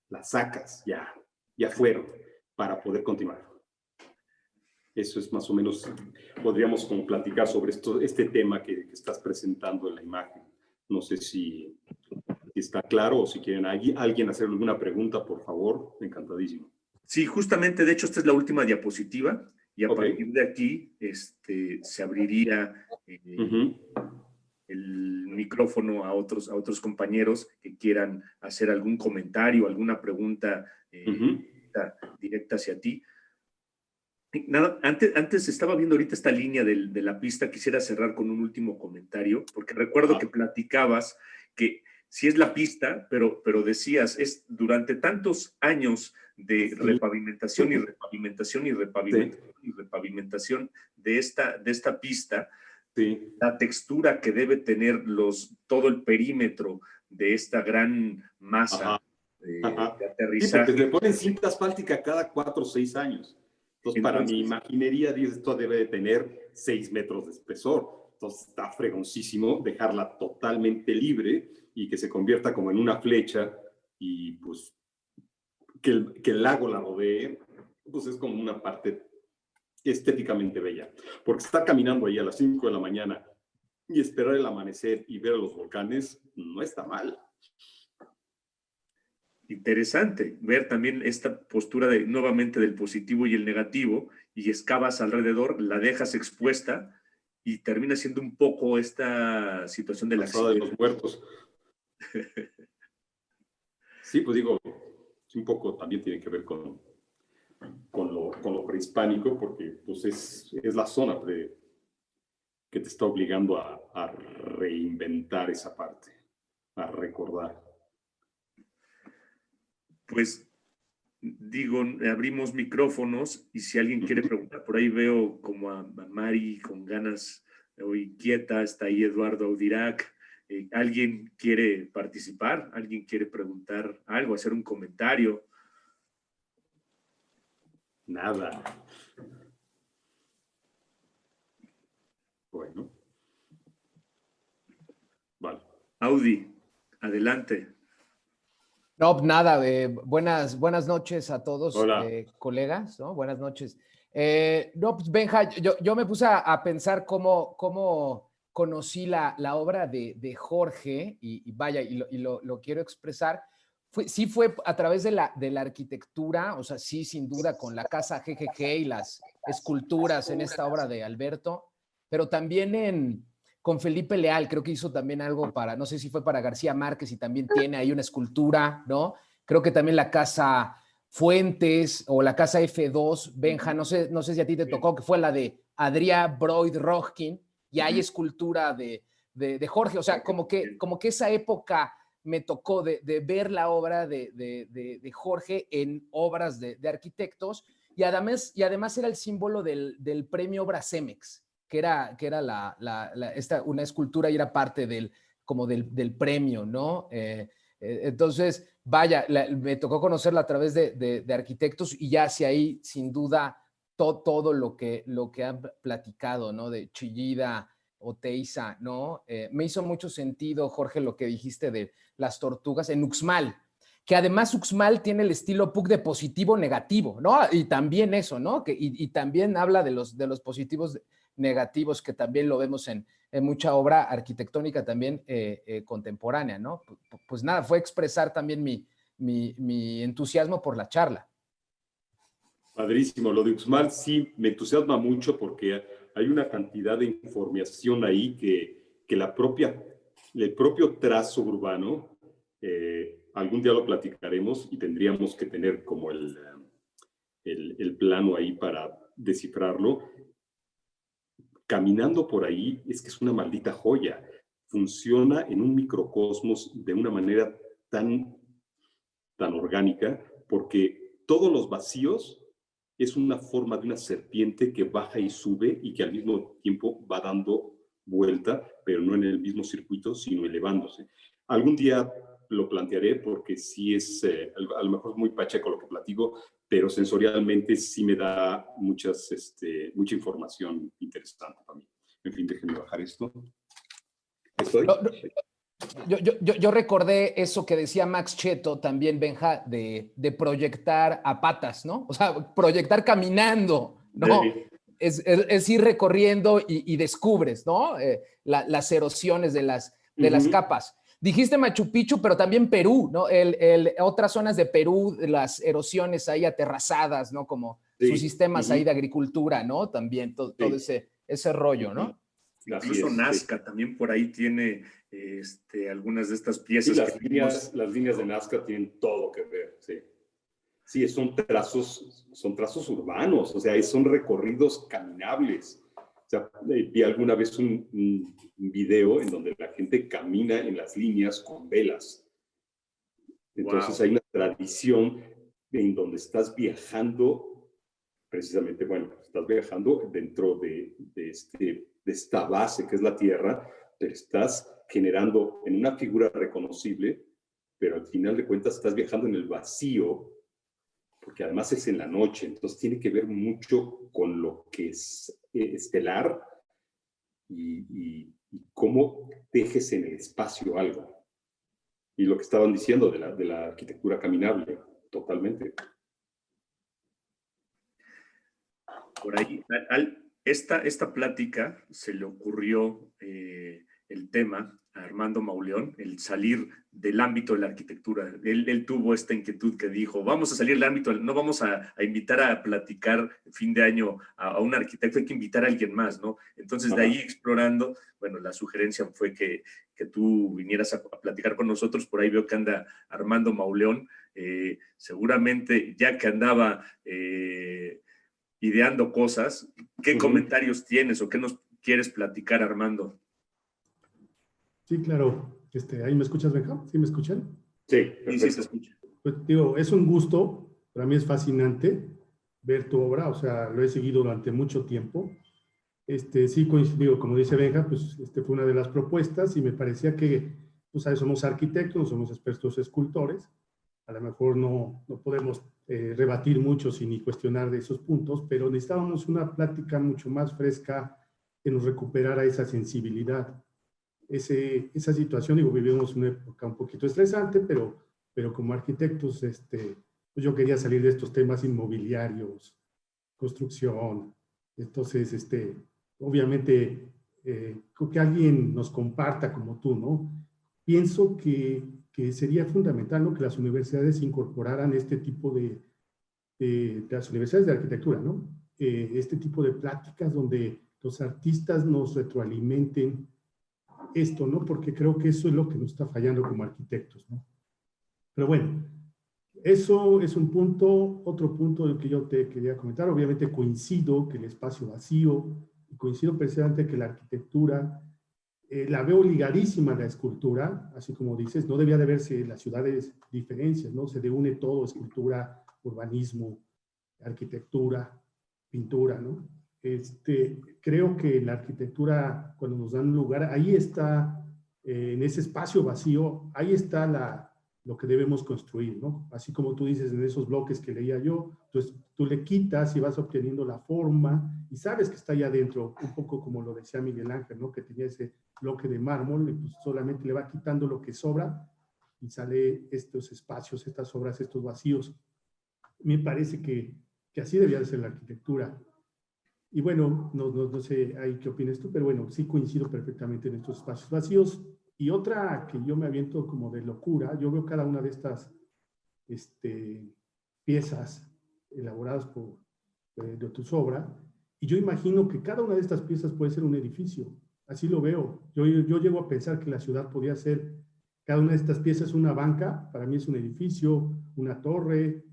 las sacas, ya fueron, para poder continuar. Eso es más o menos, podríamos como platicar sobre este tema que estás presentando en la imagen. No sé si está claro o si quieren alguien hacer alguna pregunta, por favor, encantadísimo. Sí, justamente, de hecho, esta es la última diapositiva y a partir de aquí se abriría el micrófono a otros compañeros que quieran hacer algún comentario, alguna pregunta directa hacia ti. Nada, antes estaba viendo ahorita esta línea de la pista, quisiera cerrar con un último comentario, porque recuerdo que platicabas que sí es la pista, pero decías, es durante tantos años de repavimentación y repavimentación y repavimentación y repavimentación de esta pista, la textura que debe tener todo el perímetro de esta gran masa de aterrizaje. Sí, porque le ponen cinta asfáltica cada 4 o 6 años. Entonces, para mi imaginería, esto debe de tener 6 metros de espesor. Entonces, está fregoncísimo dejarla totalmente libre y que se convierta como en una flecha y pues que el lago la rodee, pues es como una parte estéticamente bella. Porque estar caminando ahí a las 5 de la mañana y esperar el amanecer y ver a los volcanes no está mal. Interesante ver también esta postura nuevamente del positivo y el negativo, y excavas alrededor, la dejas expuesta y termina siendo un poco esta situación de la pasada de los muertos. Sí, pues digo, un poco también tiene que ver con lo prehispánico, porque pues es la zona que te está obligando a reinventar esa parte, a recordar. Pues digo, abrimos micrófonos y si alguien quiere preguntar, por ahí veo como a Mari con ganas o inquieta, está ahí Eduardo Audirac. ¿Alguien quiere participar? ¿Alguien quiere preguntar algo, hacer un comentario? Nada. Bueno. Vale. Audi, adelante. No, nada, buenas noches a todos, colegas, ¿no? Buenas noches. No, pues Benja, yo me puse a pensar cómo conocí la obra de Jorge y vaya, y lo quiero expresar. Sí fue a través de la arquitectura, o sea, sí, sin duda, con la casa GGG y las esculturas en esta obra de Alberto, pero también con Felipe Leal, creo que hizo también algo para, no sé si fue para García Márquez y también tiene ahí una escultura, ¿no? Creo que también la casa Fuentes o la casa F2, Benja, no sé si a ti te tocó, que fue la de Adrià Broid Rojkin, y hay escultura de Jorge, o sea, como que esa época me tocó de ver la obra de Jorge en obras de arquitectos, y además era el símbolo del premio Obra Cemex, que era una escultura y era parte del premio, ¿no? Entonces, vaya, me tocó conocerla a través de arquitectos y ya hacia ahí, sin duda, todo lo que han platicado, ¿no? De Chillida, Oteiza, ¿no? Me hizo mucho sentido, Jorge, lo que dijiste de las tortugas en Uxmal, que además Uxmal tiene el estilo Puig de positivo-negativo, ¿no? Y también eso, ¿no? Y también habla de los positivos negativos, que también lo vemos en mucha obra arquitectónica también contemporánea, ¿no? Pues nada, fue expresar también mi entusiasmo por la charla. Padrísimo, lo de Uxmal sí me entusiasma mucho porque hay una cantidad de información ahí que el propio trazo urbano, algún día lo platicaremos y tendríamos que tener como el plano ahí para descifrarlo. Caminando por ahí es que es una maldita joya. Funciona en un microcosmos de una manera tan orgánica, porque todos los vacíos es una forma de una serpiente que baja y sube y que al mismo tiempo va dando vuelta, pero no en el mismo circuito, sino elevándose. Algún día lo plantearé porque sí es, a lo mejor es muy pacheco lo que platico, pero sensorialmente sí me da mucha información interesante para mí. En fin, déjenme bajar esto. ¿Estoy? Yo recordé eso que decía Max Cheto también, Benja, de proyectar a patas, ¿no? O sea, proyectar caminando, ¿no? Sí. Es ir recorriendo y descubres, ¿no? Las erosiones de las capas. Dijiste Machu Picchu, pero también Perú, ¿no? Otras zonas de Perú, las erosiones ahí aterrazadas, ¿no? Como sus sistemas ahí de agricultura, ¿no? También todo ese rollo, ¿no? Incluso Nazca también por ahí tiene algunas de estas piezas. Sí, las líneas de Nazca tienen todo que ver, sí. Sí, son trazos urbanos, o sea, son recorridos caminables. O sea, vi alguna vez un video en donde la gente camina en las líneas con velas. Entonces hay una tradición en donde estás viajando, precisamente, bueno, estás viajando dentro de esta base que es la Tierra, pero estás generando en una figura reconocible, pero al final de cuentas estás viajando en el vacío, porque además es en la noche, entonces tiene que ver mucho con lo que es estelar y cómo dejes en el espacio algo. Y lo que estaban diciendo de la arquitectura caminable, totalmente. Por ahí, esta plática se le ocurrió el tema a Armando Mauleón, el salir del ámbito de la arquitectura. Él tuvo esta inquietud que dijo, vamos a salir del ámbito, no vamos a invitar a platicar fin de año a un arquitecto, hay que invitar a alguien más, ¿no? Entonces, de ahí explorando, bueno, la sugerencia fue que tú vinieras a platicar con nosotros. Por ahí veo que anda Armando Mauleón, seguramente ya que andaba ideando cosas. ¿Qué comentarios tienes o qué nos quieres platicar, Armando? Sí, claro. ¿Ahí me escuchas, Benja? ¿Sí me escuchan? Sí, perfecto. Sí, se escucha. Pues digo, es un gusto, para mí es fascinante ver tu obra, o sea, lo he seguido durante mucho tiempo. Sí coincido, como dice Benja, pues fue una de las propuestas y me parecía que, pues, somos arquitectos, no somos expertos escultores, a lo mejor no podemos rebatir mucho ni cuestionar de esos puntos, pero necesitábamos una plática mucho más fresca que nos recuperara esa sensibilidad. Esa situación, digo, vivimos una época un poquito estresante, pero como arquitectos, pues yo quería salir de estos temas inmobiliarios, construcción. Entonces, obviamente, que alguien nos comparta como tú, ¿no? Pienso que sería fundamental, ¿no?, que las universidades incorporaran este tipo de las universidades de arquitectura, ¿no? Este tipo de pláticas donde los artistas nos retroalimenten esto, ¿no? Porque creo que eso es lo que nos está fallando como arquitectos, ¿no? Pero bueno, eso es un punto. Otro punto del que yo te quería comentar, obviamente coincido que el espacio vacío, y coincido precisamente que la arquitectura la veo ligadísima a la escultura, así como dices, no debía de verse en las ciudades diferencias, ¿no? Se une todo, escultura, urbanismo, arquitectura, pintura, ¿no? Creo que la arquitectura, cuando nos dan un lugar, ahí está, en ese espacio vacío, ahí está lo que debemos construir, ¿no? Así como tú dices en esos bloques que leía yo, entonces tú le quitas y vas obteniendo la forma y sabes que está ahí adentro, un poco como lo decía Miguel Ángel, ¿no? Que tenía ese bloque de mármol y pues solamente le va quitando lo que sobra y sale estos espacios, estas obras, estos vacíos. Me parece que así debía de ser la arquitectura. Y bueno, no sé ahí qué opinas tú, pero bueno, sí coincido perfectamente en estos espacios vacíos. Y otra que yo me aviento como de locura, yo veo cada una de estas piezas elaboradas de tu obra, y yo imagino que cada una de estas piezas puede ser un edificio. Así lo veo. Yo llego a pensar que la ciudad podía ser, cada una de estas piezas, una banca, para mí es un edificio, una torre.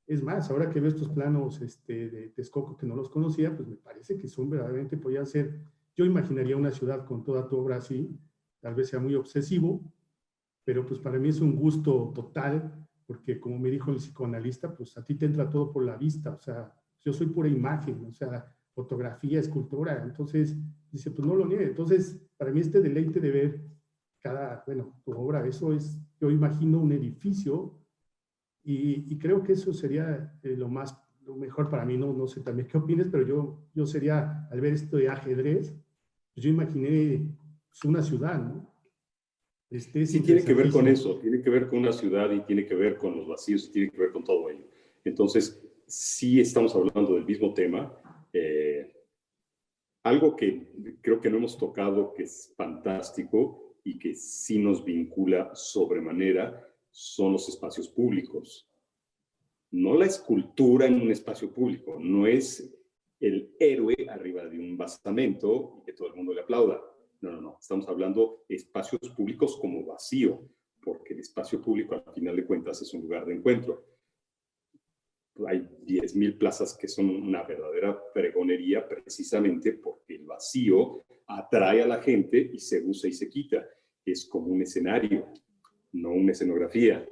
Es más, ahora que veo estos planos de Texcoco que no los conocía, pues me parece que son verdaderamente, podían ser, yo imaginaría una ciudad con toda tu obra así, tal vez sea muy obsesivo, pero pues para mí es un gusto total, porque como me dijo el psicoanalista, pues a ti te entra todo por la vista, o sea, yo soy pura imagen, o sea, fotografía, escultura, entonces, dice, pues no lo niegue. Entonces, para mí este deleite de ver tu obra, eso es, yo imagino un edificio, y creo que eso sería lo mejor para mí, no sé también qué opines, pero yo sería, al ver esto de ajedrez, pues yo imaginé pues, una ciudad, ¿no? Sí, tiene que ver con eso, tiene que ver con una ciudad y tiene que ver con los vacíos y tiene que ver con todo ello. Entonces, sí estamos hablando del mismo tema. Algo que creo que no hemos tocado, que es fantástico y que sí nos vincula sobremanera, son los espacios públicos. No la escultura en un espacio público, no es el héroe arriba de un basamento y que todo el mundo le aplauda. No. Estamos hablando de espacios públicos como vacío, porque el espacio público, al final de cuentas, es un lugar de encuentro. Hay 10,000 plazas que son una verdadera pregonería precisamente porque el vacío atrae a la gente y se usa y se quita. Es como un escenario, no una escenografía.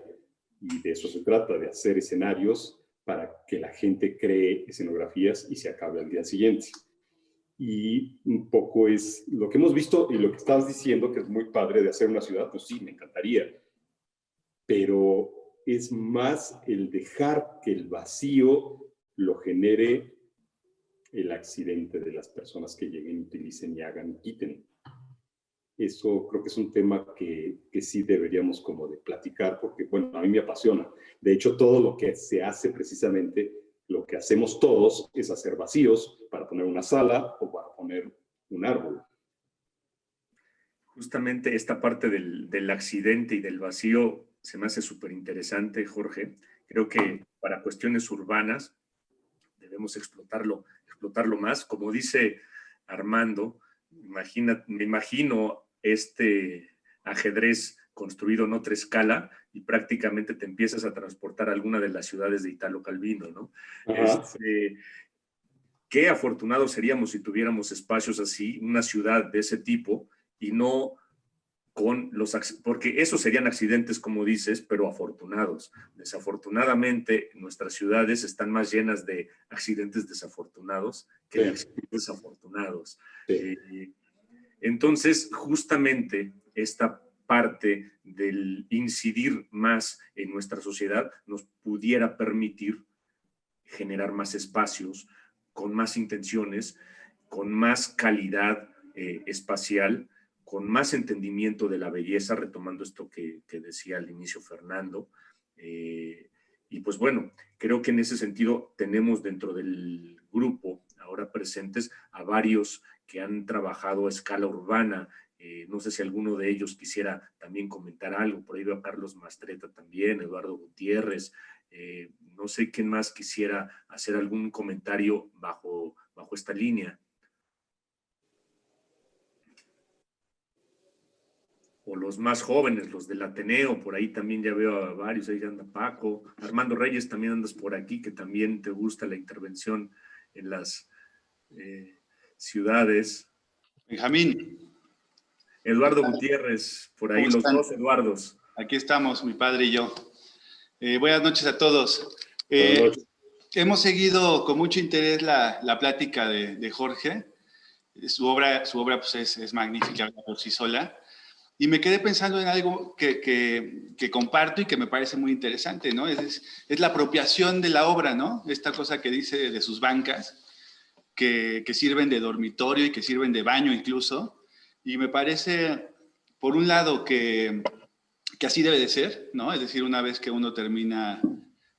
Y de eso se trata, de hacer escenarios para que la gente cree escenografías y se acabe al día siguiente. Y un poco es lo que hemos visto y lo que estabas diciendo, que es muy padre de hacer una ciudad, pues sí, me encantaría. Pero es más el dejar que el vacío lo genere el accidente de las personas que lleguen, utilicen y hagan y quiten. Eso creo que es un tema que sí deberíamos como de platicar, porque bueno, a mí me apasiona. De hecho, todo lo que se hace precisamente, lo que hacemos todos es hacer vacíos para poner una sala o para poner un árbol. Justamente esta parte del accidente y del vacío se me hace súper interesante, Jorge. Creo que para cuestiones urbanas debemos explotarlo más. Como dice Armando, me imagino este ajedrez construido en otra escala y prácticamente te empiezas a transportar a alguna de las ciudades de Italo Calvino, ¿no? Qué afortunados seríamos si tuviéramos espacios así, una ciudad de ese tipo, y no con porque esos serían accidentes, como dices, pero afortunados. Desafortunadamente, nuestras ciudades están más llenas de accidentes desafortunados que de accidentes afortunados. Sí. Entonces, justamente esta parte del incidir más en nuestra sociedad nos pudiera permitir generar más espacios, con más intenciones, con más calidad espacial, con más entendimiento de la belleza, retomando esto que decía al inicio Fernando. Y pues bueno, creo que en ese sentido tenemos dentro del grupo ahora presentes a varios que han trabajado a escala urbana. No sé si alguno de ellos quisiera también comentar algo. Por ahí veo a Carlos Mastreta también, Eduardo Gutiérrez. No sé quién más quisiera hacer algún comentario bajo esta línea. O los más jóvenes, los del Ateneo, por ahí también ya veo a varios, ahí anda Paco, Armando Reyes, también andas por aquí, que también te gusta la intervención en las ciudades. Benjamín. Eduardo Gutiérrez, por ahí los dos Eduardos. Aquí estamos, mi padre y yo. Buenas noches a todos. Hemos seguido con mucho interés la plática de Jorge. Su obra pues es magnífica por sí sola. Y me quedé pensando en algo que comparto y que me parece muy interesante, ¿no? Es la apropiación de la obra, ¿no? Esta cosa que dice de sus bancas, que sirven de dormitorio y que sirven de baño incluso. Y me parece, por un lado, que que así debe de ser, ¿no? Es decir, una vez que uno termina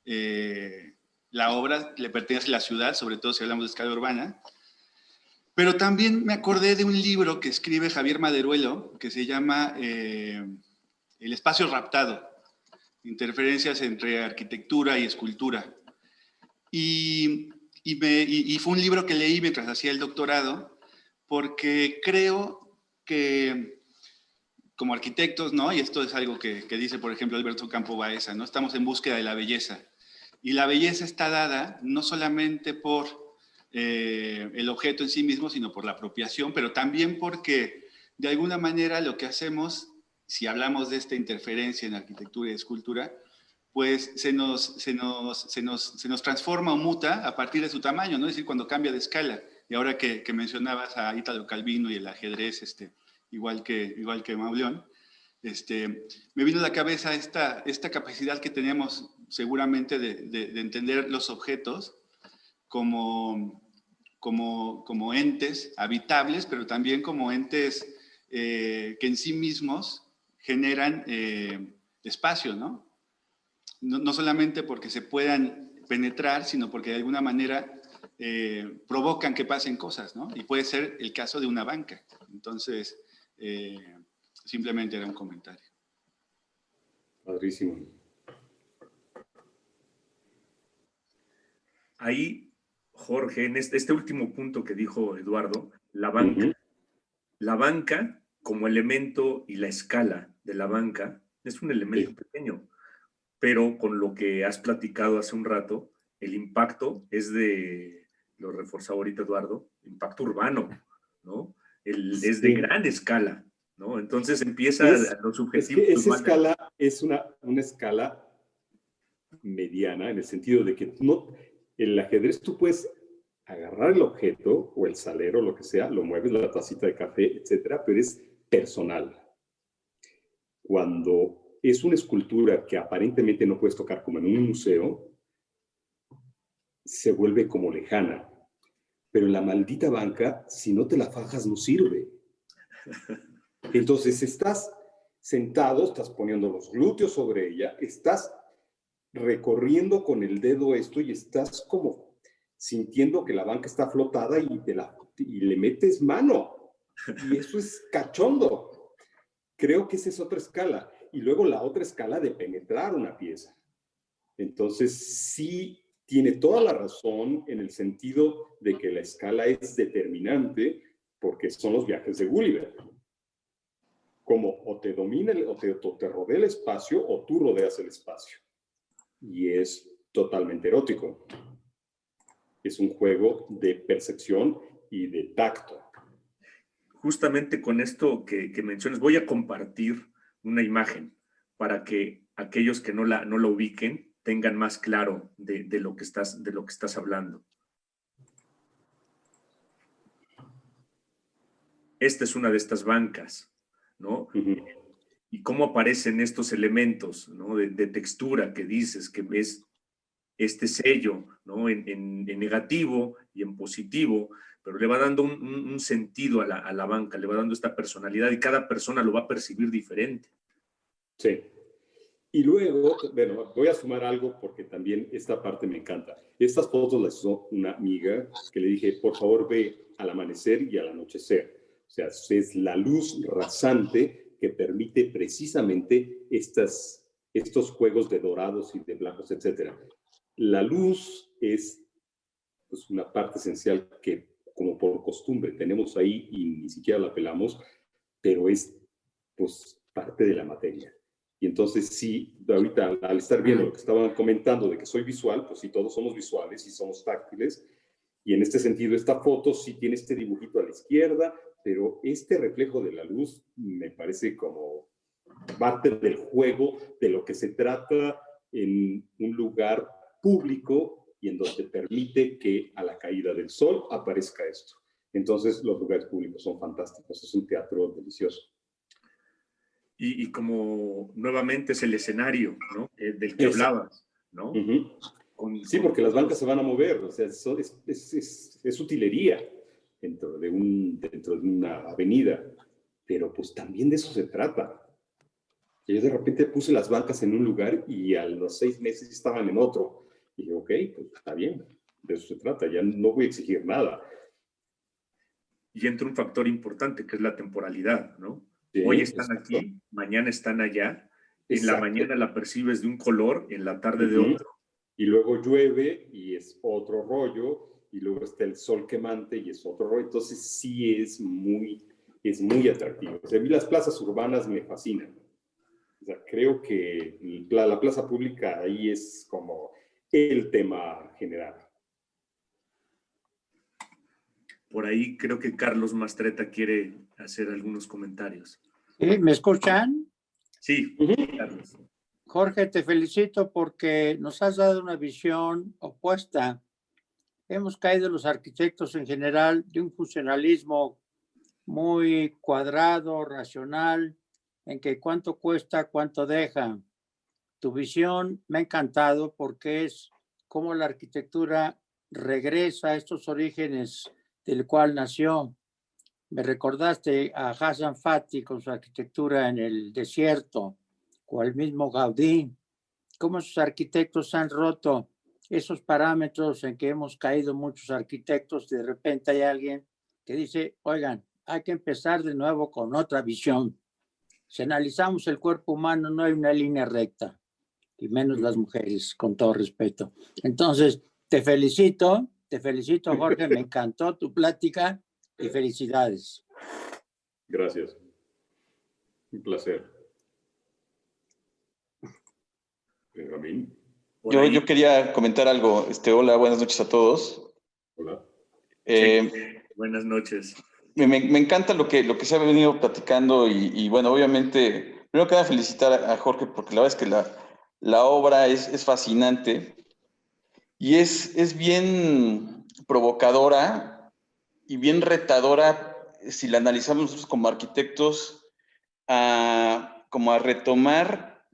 la obra, le pertenece a la ciudad, sobre todo si hablamos de escala urbana. Pero también me acordé de un libro que escribe Javier Maderuelo, que se llama El espacio raptado, interferencias entre arquitectura y escultura. Y fue un libro que leí mientras hacía el doctorado, porque creo que como arquitectos, ¿no? Y esto es algo que dice, por ejemplo, Alberto Campo Baeza, ¿no? Estamos en búsqueda de la belleza. Y la belleza está dada no solamente por el objeto en sí mismo, sino por la apropiación, pero también porque de alguna manera lo que hacemos, si hablamos de esta interferencia en arquitectura y escultura, pues se nos transforma o muta a partir de su tamaño, ¿no? Es decir, cuando cambia de escala. Y ahora que mencionabas a Italo Calvino y el ajedrez, igual que Mauleón, me vino a la cabeza esta capacidad que teníamos seguramente de entender los objetos como entes habitables, pero también como entes que en sí mismos generan espacio, ¿no? No solamente porque se puedan penetrar, sino porque de alguna manera provocan que pasen cosas, ¿no? Y puede ser el caso de una banca. Entonces, simplemente era un comentario. Padrísimo. Ahí, Jorge, en este último punto que dijo Eduardo, la banca. La banca como elemento y la escala de la banca es un elemento pequeño, pero con lo que has platicado hace un rato, el impacto es lo reforzaba ahorita Eduardo, impacto urbano, ¿no? Es de gran escala, ¿no? Entonces empieza los subjetivos. Es que esa escala es una escala mediana, en el sentido de que el ajedrez tú puedes agarrar el objeto o el salero, lo que sea, lo mueves, la tacita de café, etcétera, pero es personal. Cuando es una escultura que aparentemente no puedes tocar como en un museo, se vuelve como lejana. Pero en la maldita banca, si no te la fajas, no sirve. Entonces estás sentado, estás poniendo los glúteos sobre ella, estás recorriendo con el dedo esto y estás como sintiendo que la banca está flotada y le metes mano. Y eso es cachondo. Creo que esa es otra escala. Y luego la otra escala de penetrar una pieza. Entonces, sí tiene toda la razón en el sentido de que la escala es determinante porque son los viajes de Gulliver. Como o te domina, o te rodea el espacio o tú rodeas el espacio. Y es totalmente erótico. Es un juego de percepción y de tacto. Justamente con esto que mencionas, voy a compartir una imagen para que aquellos que no la ubiquen tengan más claro de lo que estás hablando. Esta es una de estas bancas, ¿no? Y cómo aparecen estos elementos, ¿no? de textura que dices, que es este sello, ¿no? en negativo y en positivo, pero le va dando un sentido a la banca, le va dando esta personalidad y cada persona lo va a percibir diferente. Sí. Y luego, bueno, voy a sumar algo porque también esta parte me encanta. Estas fotos las hizo una amiga que le dije, por favor, ve al amanecer y al anochecer. O sea, es la luz rasante que permite precisamente estos juegos de dorados y de blancos, etc. La luz es pues, una parte esencial que, como por costumbre, tenemos ahí y ni siquiera la pelamos, pero es pues, parte de la materia. Y entonces sí, ahorita al estar viendo lo que estaban comentando de que soy visual, pues sí, todos somos visuales y somos táctiles. Y en este sentido, esta foto sí tiene este dibujito a la izquierda, pero este reflejo de la luz me parece como parte del juego, de lo que se trata en un lugar público y en donde permite que a la caída del sol aparezca esto. Entonces, los lugares públicos son fantásticos, es un teatro delicioso. Y como nuevamente es el escenario, ¿no? Del que hablabas, ¿no? Sí, porque las bancas se van a mover, o sea, es utilería dentro de una avenida, pero pues también de eso se trata. Y yo de repente puse las bancas en un lugar y a los 6 meses estaban en otro. Y dije, ok, pues está bien, de eso se trata, ya no voy a exigir nada. Y entra un factor importante que es la temporalidad, ¿no? Sí, hoy están exacto. aquí, mañana están allá. En Exacto. la mañana la percibes de un color, en la tarde de otro. Y luego llueve y es otro rollo, y luego está el sol quemante y es otro rollo. Entonces sí es muy atractivo. O sea, a mí las plazas urbanas me fascinan. O sea, creo que la plaza pública ahí es como el tema general. Por ahí creo que Carlos Mastretta quiere hacer algunos comentarios. ¿Sí? ¿Me escuchan? Sí, Carlos. Jorge, te felicito porque nos has dado una visión opuesta. Hemos caído los arquitectos en general de un funcionalismo muy cuadrado, racional, en que cuánto cuesta, cuánto deja. Tu visión me ha encantado porque es cómo la arquitectura regresa a estos orígenes del cual nació. Me recordaste a Hassan Fati con su arquitectura en el desierto, o al mismo Gaudí, cómo sus arquitectos han roto esos parámetros en que hemos caído muchos arquitectos. De repente hay alguien que dice, oigan, hay que empezar de nuevo con otra visión. Si analizamos el cuerpo humano, no hay una línea recta, y menos las mujeres, con todo respeto. Entonces, te felicito, Jorge, me encantó tu plática y felicidades. Gracias. Un placer. Benjamín. Yo quería comentar algo. Hola, buenas noches a todos. Hola. Sí, buenas noches. Me encanta lo que se ha venido platicando y bueno, obviamente, primero que nada felicitar a Jorge porque la verdad es que la obra es fascinante y es bien provocadora y bien retadora si la analizamos nosotros como arquitectos, como a retomar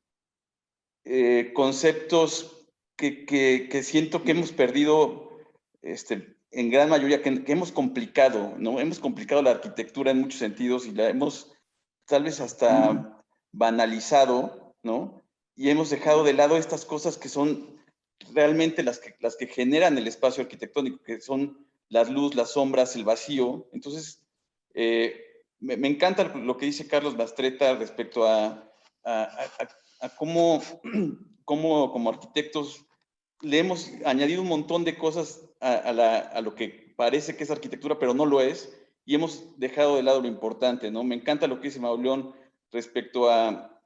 conceptos que siento que hemos perdido en gran mayoría, que hemos complicado, ¿no? Hemos complicado la arquitectura en muchos sentidos y la hemos tal vez hasta banalizado, ¿no? Y hemos dejado de lado estas cosas que son realmente las que generan el espacio arquitectónico, que son las luz, las sombras, el vacío. Entonces, me encanta lo que dice Carlos Mastretta respecto a cómo como arquitectos le hemos añadido un montón de cosas a lo que parece que es arquitectura, pero no lo es, y hemos dejado de lado lo importante, ¿no? Me encanta lo que dice Mauleón respecto a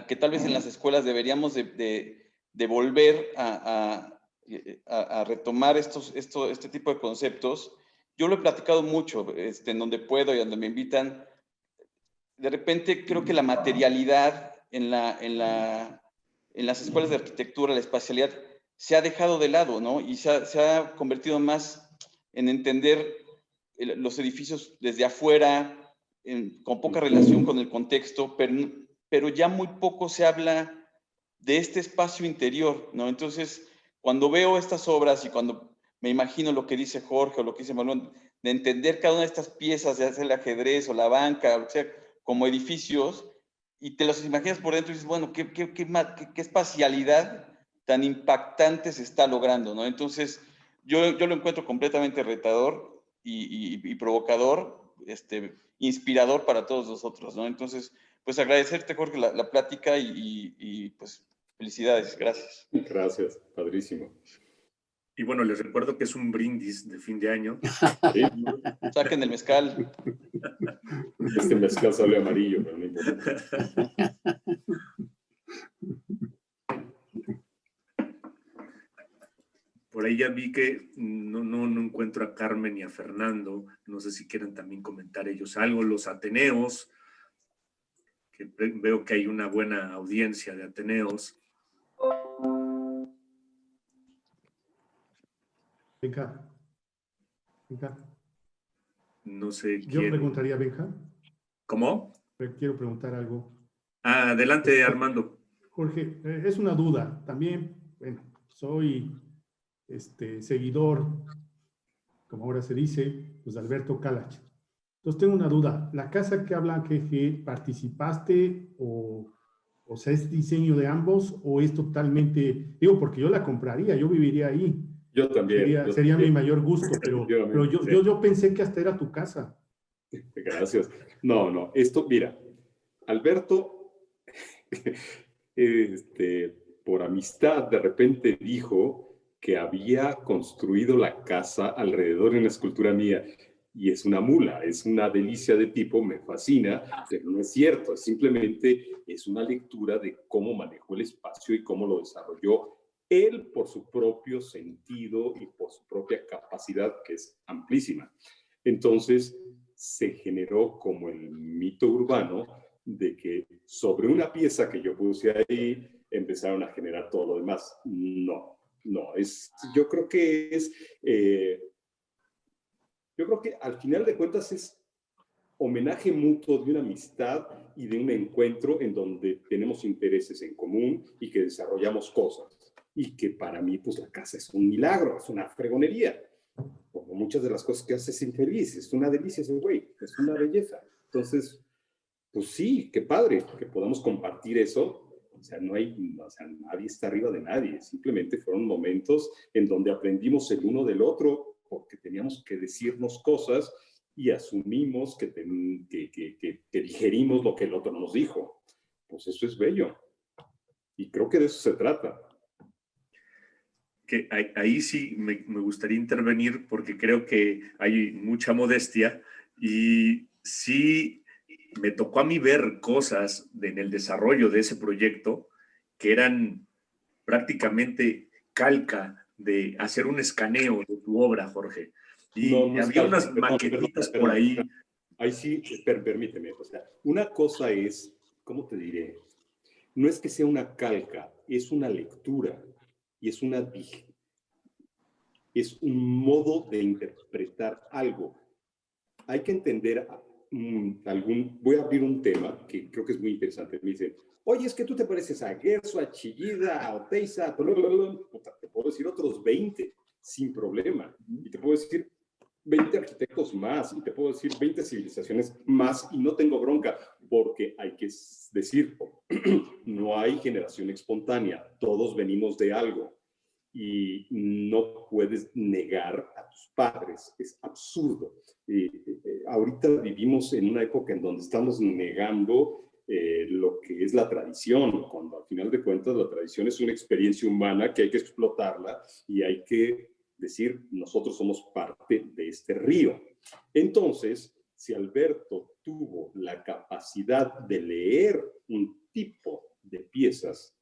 que tal vez en las escuelas deberíamos de volver a retomar este tipo de conceptos. Yo lo he platicado mucho, en donde puedo y donde me invitan. De repente creo que la materialidad en las escuelas de arquitectura, la espacialidad, se ha dejado de lado, ¿no? Y se ha convertido más en entender los edificios desde afuera, con poca relación con el contexto, pero ya muy poco se habla de este espacio interior, ¿no? Entonces, cuando veo estas obras y cuando me imagino lo que dice Jorge o lo que dice Manuel, de entender cada una de estas piezas, de hacer el ajedrez o la banca, o sea, como edificios, y te los imaginas por dentro y dices, bueno, ¿qué espacialidad tan impactante se está logrando, ¿no? Entonces, yo lo encuentro completamente retador y provocador, inspirador para todos nosotros, ¿no? Entonces, pues agradecerte, Jorge, la plática y pues felicidades, gracias. Gracias, padrísimo. Y bueno, les recuerdo que es un brindis de fin de año. ¿Sí? Saquen el mezcal. Este mezcal sale amarillo, pero no importa. Por ahí ya vi que no encuentro a Carmen y a Fernando. No sé si quieren también comentar ellos algo. Los Ateneos, que veo que hay una buena audiencia de Ateneos. Benja. No sé Yo quién. preguntaría, Benja. ¿Cómo? Quiero preguntar algo. Adelante, Armando. Jorge, es una duda. También, bueno, soy seguidor, como ahora se dice, pues de Alberto Calach. Entonces tengo una duda. ¿La casa que hablan que participaste o O sea, ¿es diseño de ambos o es totalmente, digo, porque yo la compraría, yo viviría ahí. Yo también. Sería mi mayor gusto, pero yo pensé que hasta era tu casa. Gracias. No, esto, mira, Alberto, por amistad, de repente dijo que había construido la casa alrededor de una escultura mía. Y es una mula, es una delicia de tipo, me fascina, pero no es cierto, simplemente es una lectura de cómo manejó el espacio y cómo lo desarrolló él por su propio sentido y por su propia capacidad, que es amplísima. Entonces, se generó como el mito urbano de que sobre una pieza que yo puse ahí, empezaron a generar todo lo demás. No, yo creo que yo creo que al final de cuentas es homenaje mutuo de una amistad y de un encuentro en donde tenemos intereses en común y que desarrollamos cosas. Y que para mí, pues la casa es un milagro, es una fregonería. Como muchas de las cosas que haces infeliz, es una delicia ese güey, es una belleza. Entonces, pues sí, qué padre que podamos compartir eso. O sea, nadie está arriba de nadie. Simplemente fueron momentos en donde aprendimos el uno del otro porque teníamos que decirnos cosas y asumimos que digerimos lo que el otro nos dijo. Pues eso es bello. Y creo que de eso se trata. Que ahí sí me gustaría intervenir porque creo que hay mucha modestia y sí me tocó a mí ver cosas en el desarrollo de ese proyecto que eran prácticamente calca de hacer un escaneo de tu obra, Jorge. Y había unas maquetitas por ahí. Ahí sí, permíteme. O sea, una cosa es, ¿cómo te diré? No es que sea una calca, es una lectura y es un modo de interpretar algo. Hay que entender voy a abrir un tema que creo que es muy interesante. Me dicen, oye, es que tú te pareces a Gerso, a Chillida, a Oteiza, te puedo decir otros 20 sin problema. Y te puedo decir 20 arquitectos más, y te puedo decir 20 civilizaciones más, y no tengo bronca, porque hay que decir, no hay generación espontánea, todos venimos de algo, y no puedes negar a tus padres, es absurdo. Ahorita vivimos en una época en donde estamos negando lo que es la tradición, cuando al final de cuentas la tradición es una experiencia humana que hay que explotarla y hay que decir, nosotros somos parte de este río. Entonces, si Alberto tuvo la capacidad de leer un tipo de piezas,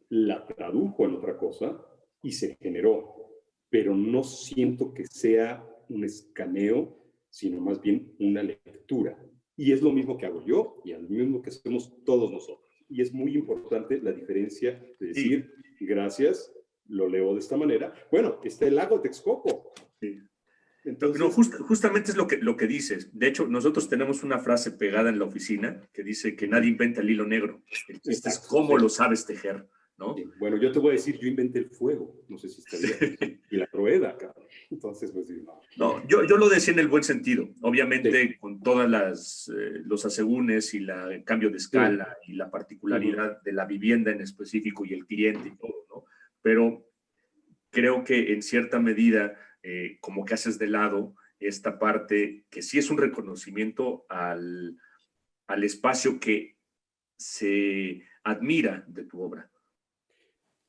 la tradujo en otra cosa y se generó, pero no siento que sea un escaneo, sino más bien una lectura. Y es lo mismo que hago yo y es lo mismo que hacemos todos nosotros. Y es muy importante la diferencia de decir, gracias, lo leo de esta manera. Bueno, está el lago Texcoco. Sí. Entonces, no, justamente es lo que dices. De hecho, nosotros tenemos una frase pegada en la oficina que dice que nadie inventa el hilo negro. El chiste es cómo lo sabes tejer, ¿no? Sí. Bueno, yo te voy a decir, yo inventé el fuego. No sé si está bien. Y la rueda, cabrón. Entonces, pues no. No, yo lo decía en el buen sentido. Obviamente, con todas los asegúnes y el cambio de escala y la particularidad de la vivienda en específico y el cliente y todo, ¿no? Pero creo que en cierta medida, como que haces de lado esta parte que sí es un reconocimiento al espacio que se admira de tu obra.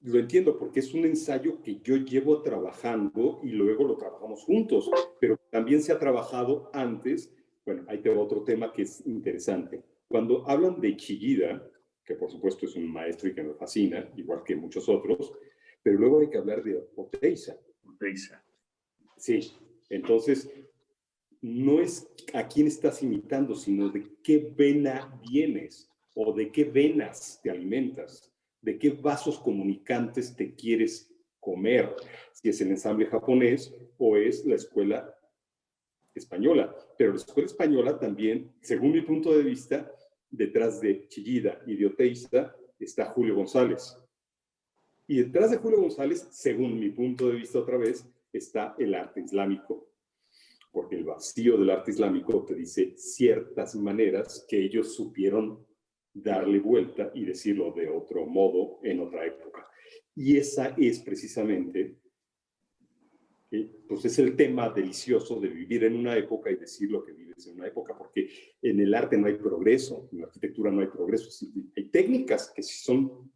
Lo entiendo, porque es un ensayo que yo llevo trabajando y luego lo trabajamos juntos, pero también se ha trabajado antes. Bueno, ahí tengo otro tema que es interesante. Cuando hablan de Chillida, que por supuesto es un maestro y que me fascina, igual que muchos otros, pero luego hay que hablar de Oteiza. Sí, entonces no es a quién estás imitando, sino de qué vena vienes o de qué venas te alimentas, de qué vasos comunicantes te quieres comer, si es el ensamble japonés o es la escuela española. Pero la escuela española también, según mi punto de vista, detrás de Chillida y de Oteiza está Julio González. Y detrás de Julio González, según mi punto de vista otra vez, está el arte islámico. Porque el vacío del arte islámico te dice ciertas maneras que ellos supieron darle vuelta y decirlo de otro modo en otra época. Y esa es precisamente, pues es el tema delicioso de vivir en una época y decir lo que vives en una época, porque en el arte no hay progreso, en la arquitectura no hay progreso. Sí, hay técnicas que son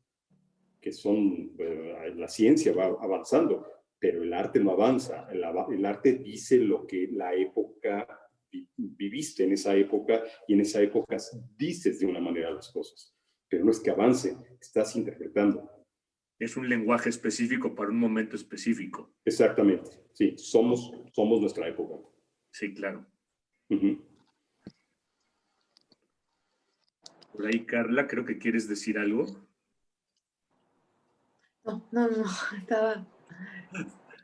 la ciencia va avanzando, pero el arte no avanza. El arte dice lo que la época viviste en esa época, y en esa época dices de una manera las cosas, pero no es que avance, estás interpretando. Es un lenguaje específico para un momento específico. Exactamente, sí, somos nuestra época. Sí, claro. Uh-huh. Por ahí, Carla, creo que quieres decir algo. No, estaba...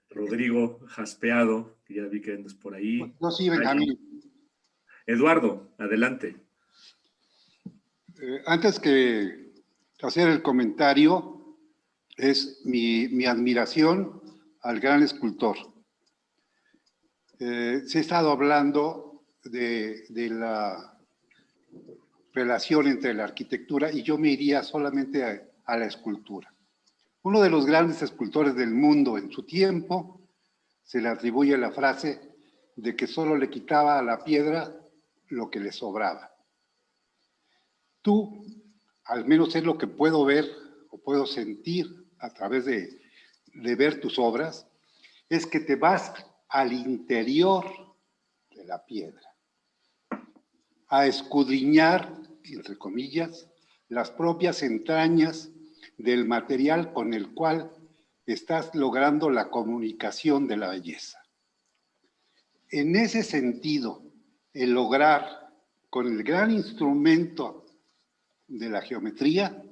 Rodrigo, jaspeado, que ya vi que andas por ahí. No, sí, Benjamín. Eduardo, adelante. Antes que hacer el comentario, es mi admiración al gran escultor. Se ha estado hablando de la relación entre la arquitectura, y yo me iría solamente a la escultura. Uno de los grandes escultores del mundo en su tiempo se le atribuye la frase de que solo le quitaba a la piedra lo que le sobraba. Tú, al menos es lo que puedo ver o puedo sentir a través de ver tus obras, es que te vas al interior de la piedra, a escudriñar, entre comillas, las propias entrañas del material con el cual estás logrando la comunicación de la belleza. En ese sentido, el lograr con el gran instrumento de la geometría,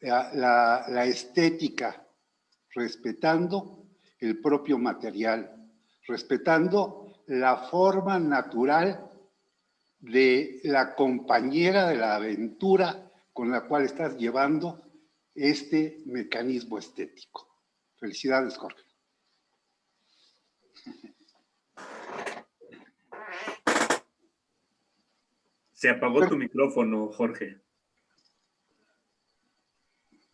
la estética, respetando el propio material, respetando la forma natural de la compañera de la aventura con la cual estás llevando este mecanismo estético. Felicidades, Jorge. Se apagó tu micrófono, Jorge.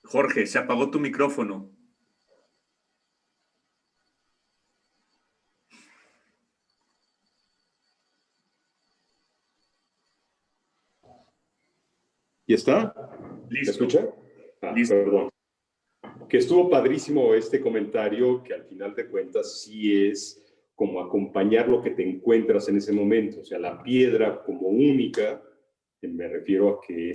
Jorge, se apagó tu micrófono. ¿Y está? Listo. ¿Me escucha? Listo. Perdón. Que estuvo padrísimo este comentario, que al final de cuentas sí es como acompañar lo que te encuentras en ese momento. O sea, la piedra como única, me refiero a que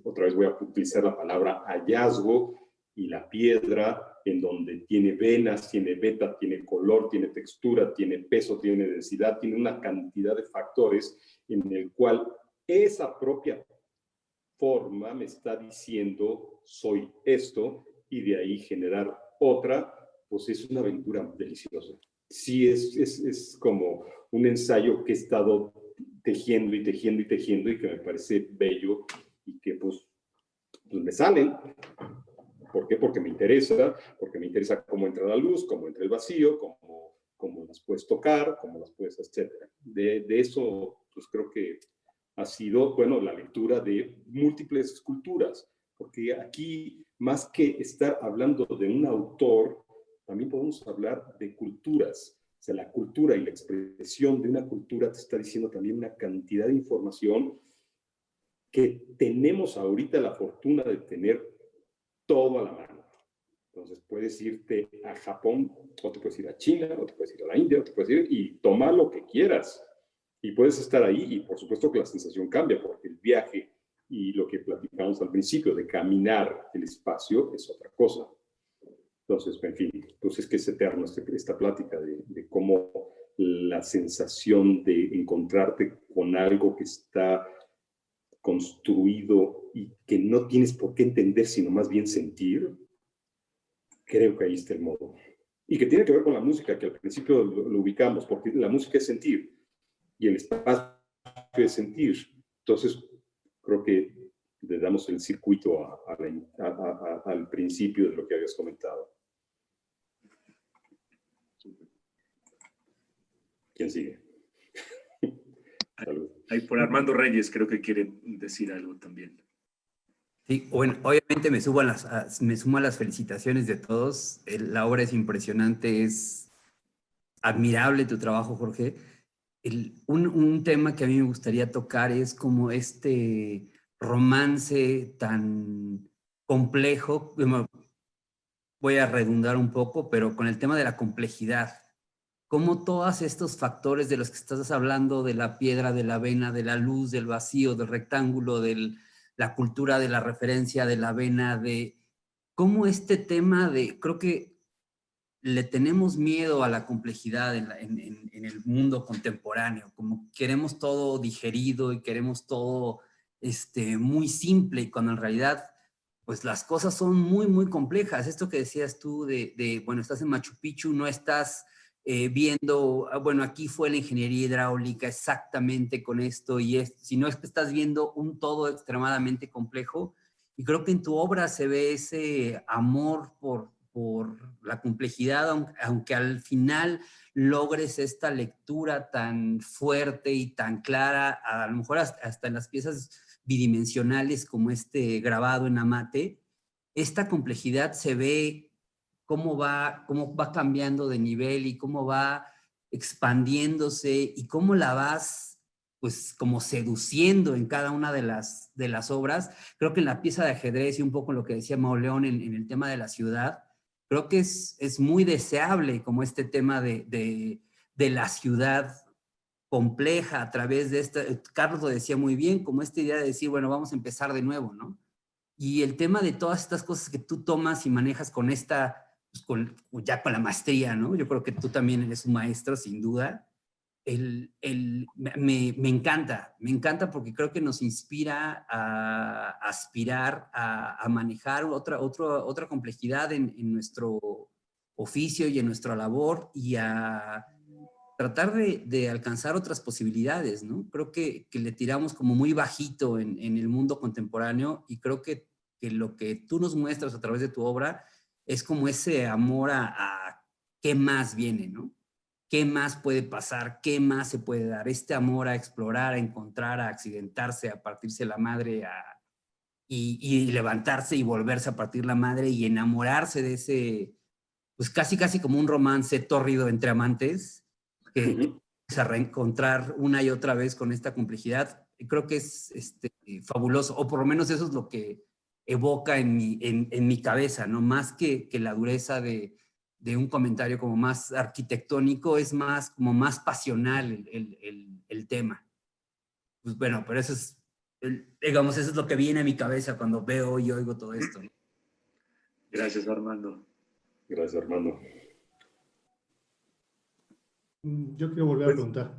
otra vez voy a utilizar la palabra hallazgo, y la piedra en donde tiene venas, tiene veta, tiene color, tiene textura, tiene peso, tiene densidad, tiene una cantidad de factores en el cual esa propia forma me está diciendo soy esto, y de ahí generar otra, pues es una aventura deliciosa. Sí, es como un ensayo que he estado tejiendo y tejiendo y tejiendo, y que me parece bello, y que pues me salen. ¿Por qué? Porque me interesa cómo entra la luz, cómo entra el vacío, cómo las puedes tocar, cómo las puedes, etcétera. De eso, pues creo que ha sido, bueno, la lectura de múltiples esculturas, porque aquí, más que estar hablando de un autor, también podemos hablar de culturas. O sea, la cultura y la expresión de una cultura te está diciendo también una cantidad de información que tenemos ahorita la fortuna de tener todo a la mano. Entonces puedes irte a Japón, o te puedes ir a China, o te puedes ir a la India, o te puedes ir y toma lo que quieras. Y puedes estar ahí, y por supuesto que la sensación cambia, porque el viaje y lo que platicamos al principio de caminar el espacio es otra cosa. Entonces, en fin, pues es que es eterno esta plática de cómo la sensación de encontrarte con algo que está construido y que no tienes por qué entender, sino más bien sentir, creo que ahí está el modo. Y que tiene que ver con la música, que al principio lo ubicamos, porque la música es sentir, y el espacio es sentir. Entonces, creo que le damos el circuito al principio de lo que habías comentado. ¿Quién sigue? Salud. Ahí por Armando Reyes creo que quiere decir algo también. Sí, bueno, obviamente me sumo a las felicitaciones de todos. La obra es impresionante, es admirable tu trabajo, Jorge. Un tema que a mí me gustaría tocar es como este romance tan complejo, voy a redundar un poco, pero con el tema de la complejidad. Cómo todos estos factores de los que estás hablando, de la piedra, de la vena, de la luz, del vacío, del rectángulo, de la cultura, de la referencia, de la vena, de cómo este tema de, creo que le tenemos miedo a la complejidad en el mundo contemporáneo, como queremos todo digerido y queremos todo muy simple, y cuando en realidad pues las cosas son muy, muy complejas. Esto que decías tú bueno, estás en Machu Picchu, no estás viendo, bueno, aquí fue la ingeniería hidráulica exactamente con esto, sino es que estás viendo un todo extremadamente complejo, y creo que en tu obra se ve ese amor por la complejidad, aunque al final logres esta lectura tan fuerte y tan clara, a lo mejor hasta en las piezas bidimensionales como este grabado en Amate, esta complejidad se ve cómo va cambiando de nivel y cómo va expandiéndose y cómo la vas pues como seduciendo en cada una de las obras. Creo que en la pieza de ajedrez y un poco lo que decía Mauleón en el tema de la ciudad, creo que es muy deseable como este tema de la ciudad compleja a través de esta, Carlos lo decía muy bien, como esta idea de decir, bueno, vamos a empezar de nuevo, ¿no? Y el tema de todas estas cosas que tú tomas y manejas con pues ya con la maestría, ¿no? Yo creo que tú también eres un maestro, sin duda. Me encanta porque creo que nos inspira a aspirar a manejar otra complejidad en nuestro oficio y en nuestra labor, y a tratar de alcanzar otras posibilidades, ¿no? Creo que le tiramos como muy bajito en el mundo contemporáneo, y creo que lo que tú nos muestras a través de tu obra es como ese amor a qué más viene, ¿no? ¿Qué más puede pasar? ¿Qué más se puede dar? Este amor a explorar, a encontrar, a accidentarse, a partirse la madre, y levantarse y volverse a partir la madre y enamorarse de ese, pues casi como un romance tórrido entre amantes, que a reencontrar una y otra vez con esta complejidad. Creo que es fabuloso, o por lo menos eso es lo que evoca en mi cabeza, ¿no? Más que la dureza de un comentario como más arquitectónico, es más como más pasional el tema. Pues bueno, pero eso es, digamos, eso es lo que viene a mi cabeza cuando veo y oigo todo esto, ¿no? Gracias, Armando. Gracias, Armando. Yo quiero volver a preguntar.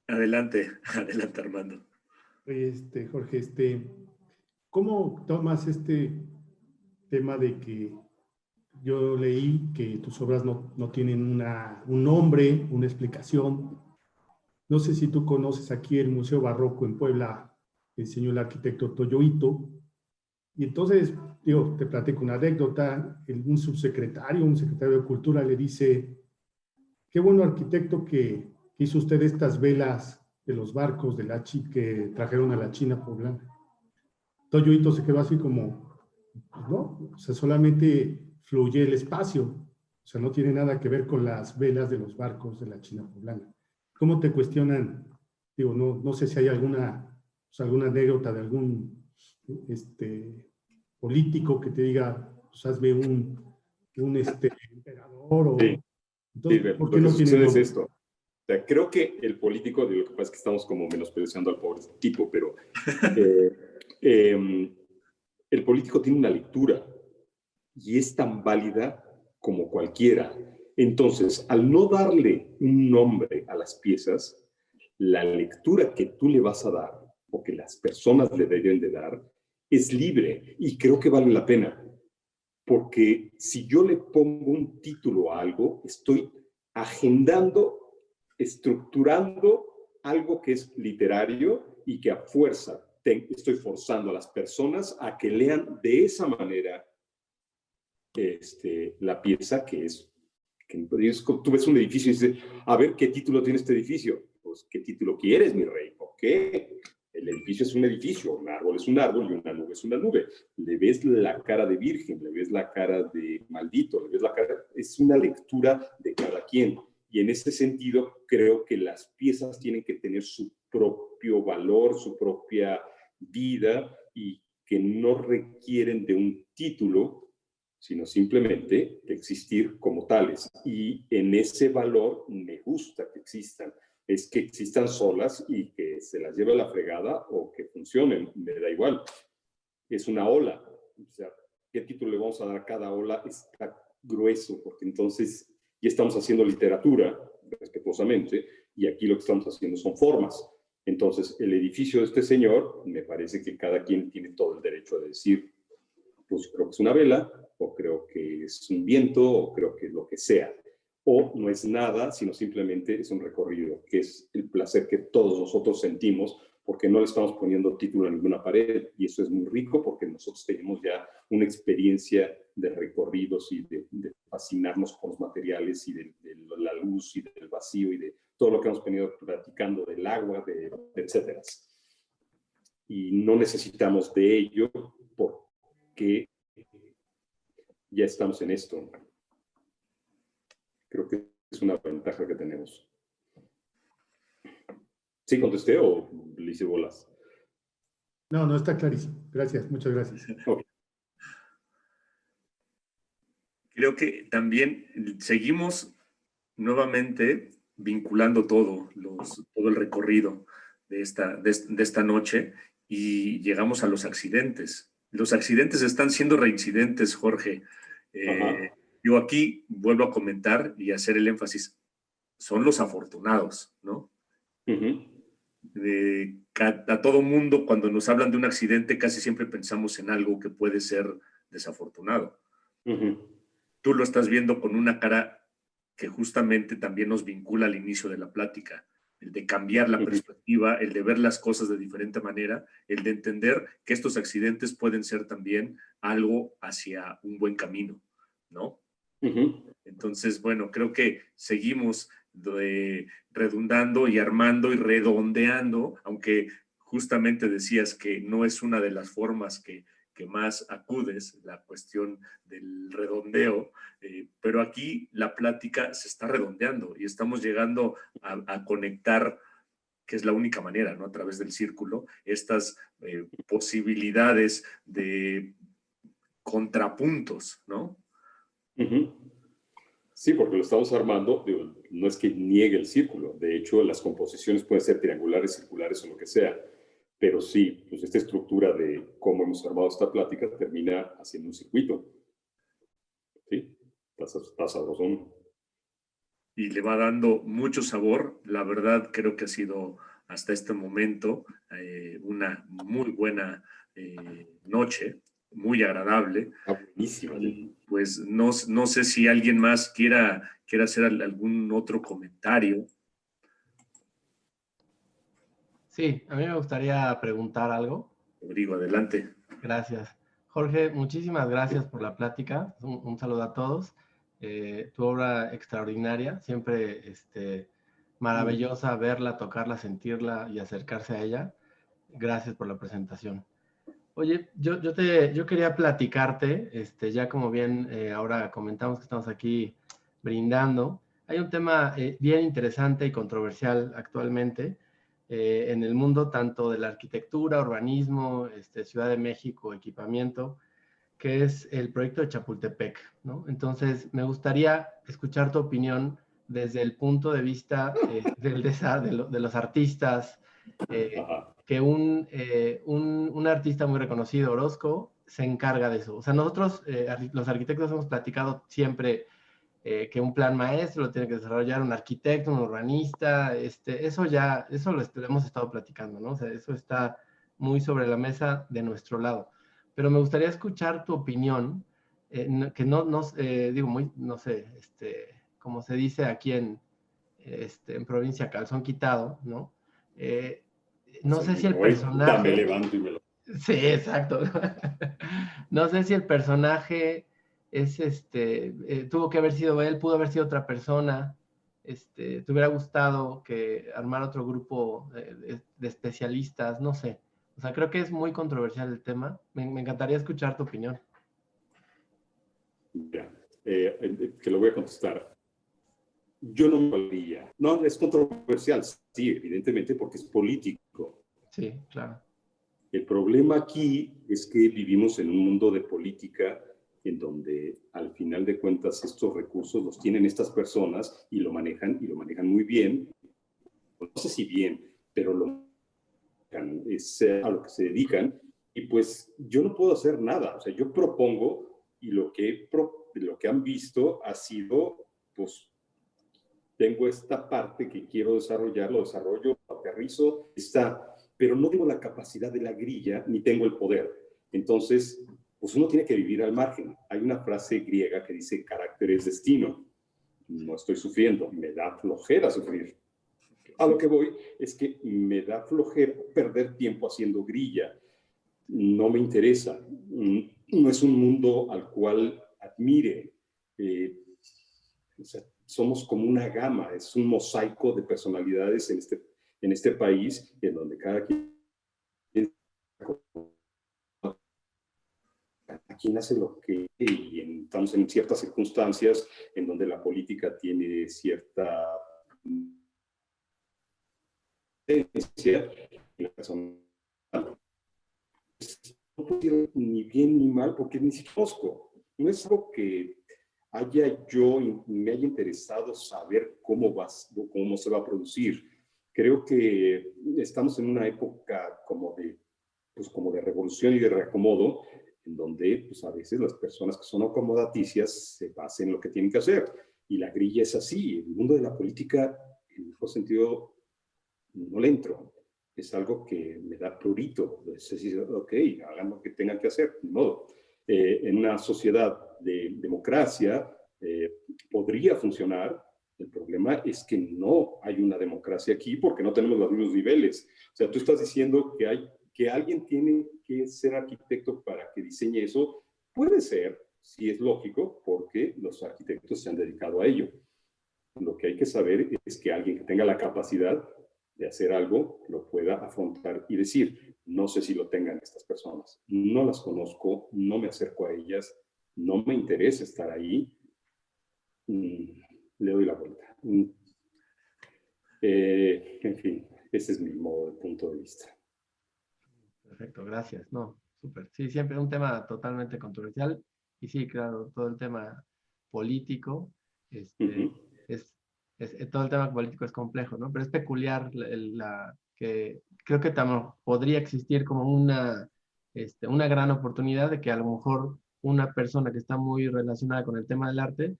Adelante, Armando. Jorge, ¿cómo tomas este tema de que yo leí que tus obras no tienen un nombre, una explicación? No sé si tú conoces aquí el Museo Barroco en Puebla, que enseñó el arquitecto Toyo Ito. Y entonces, te platico una anécdota. Un secretario de Cultura le dice: qué bueno arquitecto que hizo usted estas velas de los barcos que trajeron a la China poblana. Toyo Ito se quedó así como, pues no, o sea, solamente fluye el espacio, o sea, no tiene nada que ver con las velas de los barcos de la China poblana. ¿Cómo te cuestionan? No sé si hay alguna anécdota de algún político que te diga, pues hazme un emperador o... Sí. Entonces, ¿por qué lo no que tiene sucede es nombre? esto. O sea, creo que el político, de lo que pasa es que estamos como menospreciando al pobre tipo, pero el político tiene una lectura y es tan válida como cualquiera. Entonces, al no darle un nombre a las piezas, la lectura que tú le vas a dar, o que las personas le deben de dar, es libre, y creo que vale la pena. Porque si yo le pongo un título a algo, estoy agendando, estructurando algo que es literario y que a fuerza estoy forzando a las personas a que lean de esa manera la pieza, que tú ves un edificio y dices, a ver, ¿qué título tiene este edificio? Pues, ¿qué título quieres, mi rey? qué? El edificio es un edificio, un árbol es un árbol y una nube es una nube. Le ves la cara de virgen, le ves la cara de maldito, le ves la cara... Es una lectura de cada quien. Y en ese sentido, creo que las piezas tienen que tener su propio valor, su propia vida, y que no requieren de un título, sino simplemente de existir como tales. Y en ese valor me gusta que existan. Es que existan solas y que se las lleve a la fregada o que funcionen, me da igual. Es una ola. O sea, ¿qué título le vamos a dar a cada ola? Está grueso, porque entonces ya estamos haciendo literatura, respetuosamente, y aquí lo que estamos haciendo son formas. Entonces, el edificio de este señor, me parece que cada quien tiene todo el derecho de decir, pues creo que es una vela, o creo que es un viento, o creo que es lo que sea. O no es nada, sino simplemente es un recorrido, que es el placer que todos nosotros sentimos, porque no le estamos poniendo título a ninguna pared, y eso es muy rico porque nosotros tenemos ya una experiencia de recorridos y de fascinarnos por los materiales y de la luz y del vacío y de todo lo que hemos venido platicando del agua, de etcétera. Y no necesitamos de ello porque ya estamos en esto. Creo que es una ventaja que tenemos. ¿Sí contesté o le hice bolas? No, no, está clarísimo. Gracias, muchas gracias. Okay. Creo que también seguimos nuevamente vinculando todo el recorrido de esta noche y llegamos a los accidentes. Los accidentes están siendo reincidentes, Jorge. Yo aquí vuelvo a comentar y hacer el énfasis. Son los afortunados, ¿no? A todo mundo, cuando nos hablan de un accidente, casi siempre pensamos en algo que puede ser desafortunado. Tú lo estás viendo con una cara que justamente también nos vincula al inicio de la plática, el de cambiar la perspectiva, el de ver las cosas de diferente manera, el de entender que estos accidentes pueden ser también algo hacia un buen camino, ¿no? Entonces, bueno, creo que seguimos redundando y armando y redondeando, aunque justamente decías que no es una de las formas que más acudes, la cuestión del redondeo, pero aquí la plática se está redondeando y estamos llegando a conectar, que es la única manera, ¿no? A través del círculo, estas posibilidades de contrapuntos, ¿no? Sí, porque lo estamos armando, digo, no es que niegue el círculo, de hecho las composiciones pueden ser triangulares, circulares o lo que sea, pero sí, pues esta estructura de cómo hemos armado esta plática termina haciendo un circuito. Sí, está sabrosón. Y le va dando mucho sabor. La verdad, creo que ha sido hasta este momento una muy buena noche, muy agradable. Buenísimo. Pues no sé si alguien más quiera hacer algún otro comentario. Sí, a mí me gustaría preguntar algo. Rodrigo, adelante. Gracias. Jorge, muchísimas gracias por la plática. Un saludo a todos. Tu obra extraordinaria, siempre maravillosa verla, tocarla, sentirla y acercarse a ella. Gracias por la presentación. Oye, yo quería platicarte, ya como bien ahora comentamos que estamos aquí brindando, hay un tema bien interesante y controversial actualmente en el mundo, tanto de la arquitectura, urbanismo, Ciudad de México, equipamiento, que es el proyecto de Chapultepec, ¿no? Entonces, me gustaría escuchar tu opinión desde el punto de vista de los artistas, que un artista muy reconocido, Orozco, se encarga de eso. O sea, nosotros, los arquitectos, hemos platicado siempre que un plan maestro lo tiene que desarrollar un arquitecto, un urbanista, eso lo hemos estado platicando, ¿no? O sea, eso está muy sobre la mesa de nuestro lado. Pero me gustaría escuchar tu opinión, que no sé, como se dice aquí en provincia, calzón quitado, ¿no? No sé si el personaje... Me levanto y me lo... Sí, exacto. No sé si el personaje es tuvo que haber sido él, pudo haber sido otra persona. ¿te hubiera gustado que armar otro grupo de especialistas? No sé. O sea, creo que es muy controversial el tema. Me encantaría escuchar tu opinión. Ya, que lo voy a contestar. Yo no me haría. No, es controversial, sí, evidentemente, porque es político. Sí, claro. El problema aquí es que vivimos en un mundo de política en donde al final de cuentas estos recursos los tienen estas personas y lo manejan muy bien. No sé si bien, pero es a lo que se dedican. Y pues yo no puedo hacer nada. O sea, yo propongo y lo que han visto ha sido, pues, tengo esta parte que quiero desarrollar, lo desarrollo, lo aterrizo, pero no tengo la capacidad de la grilla ni tengo el poder. Entonces, pues uno tiene que vivir al margen. Hay una frase griega que dice, carácter es destino. No estoy sufriendo, me da flojera sufrir. A lo que voy es que me da flojera perder tiempo haciendo grilla. No me interesa. No es un mundo al cual admire. O sea, somos como una gama, es un mosaico de personalidades en este país, en donde cada quien hace lo que, y estamos en ciertas circunstancias en donde la política tiene cierta tendencia, no puedo decir ni bien ni mal porque ni siquiera conozco. No es algo que me haya interesado saber cómo se va a producir. Creo que estamos en una época como de revolución y de reacomodo, en donde pues, a veces las personas que son acomodaticias se basan en lo que tienen que hacer. Y la grilla es así. El mundo de la política, en el mejor sentido, no le entro. Es algo que me da prurito. Es decir, ok, hagan lo que tengan que hacer, de modo. En una sociedad de democracia podría funcionar. El problema es que no hay una democracia aquí porque no tenemos los mismos niveles. O sea, tú estás diciendo que alguien tiene que ser arquitecto para que diseñe eso. Puede ser, sí es lógico, porque los arquitectos se han dedicado a ello. Lo que hay que saber es que alguien que tenga la capacidad de hacer algo lo pueda afrontar y decir, no sé si lo tengan estas personas, no las conozco, no me acerco a ellas, no me interesa estar ahí, le doy la vuelta. En fin, ese es mi punto de vista. Perfecto, gracias. No, súper. Sí, siempre un tema totalmente controversial. Y sí, claro, todo el tema político, todo el tema político es complejo, ¿no? Pero es peculiar que creo que también podría existir como una gran oportunidad de que a lo mejor una persona que está muy relacionada con el tema del arte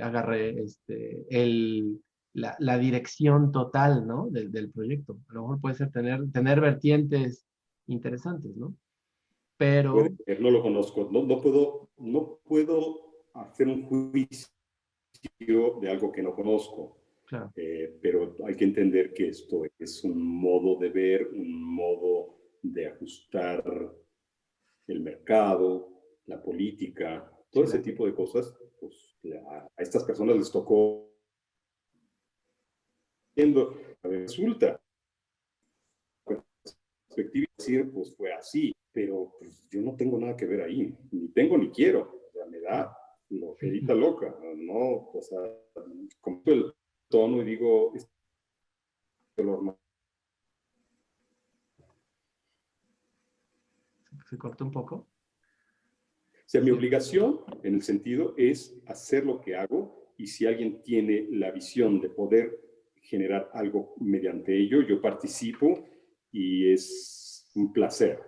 agarre la dirección total, ¿no? del proyecto. A lo mejor puede ser tener vertientes interesantes, ¿no? Pero... No lo conozco, no puedo hacer un juicio de algo que no conozco. Claro. Pero hay que entender que esto es un modo de ver, un modo de ajustar el mercado, la política, todo ese tipo de cosas, pues a estas personas les tocó. Resulta, perspectiva decir, pues fue así, pero pues, yo no tengo nada que ver ahí, ni tengo ni quiero, o sea, me da flojerita loca, no, o sea, como el tono y digo, ¿Se cortó un poco? O sea, mi obligación en el sentido es hacer lo que hago y si alguien tiene la visión de poder generar algo mediante ello, yo participo y es un placer.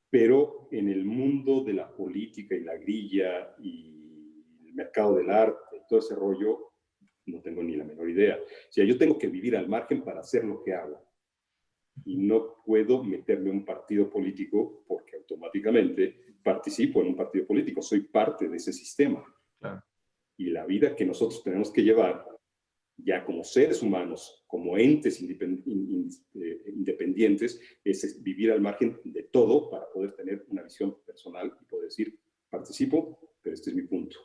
Pero en el mundo de la política y la grilla y el mercado del arte y todo ese rollo, no tengo ni la menor idea. O sea, yo tengo que vivir al margen para hacer lo que hago. Y no puedo meterme en un partido político porque automáticamente participo en un partido político, soy parte de ese sistema. Claro. Y la vida que nosotros tenemos que llevar, ya como seres humanos, como entes independientes, es vivir al margen de todo para poder tener una visión personal y poder decir, participo, pero este es mi punto.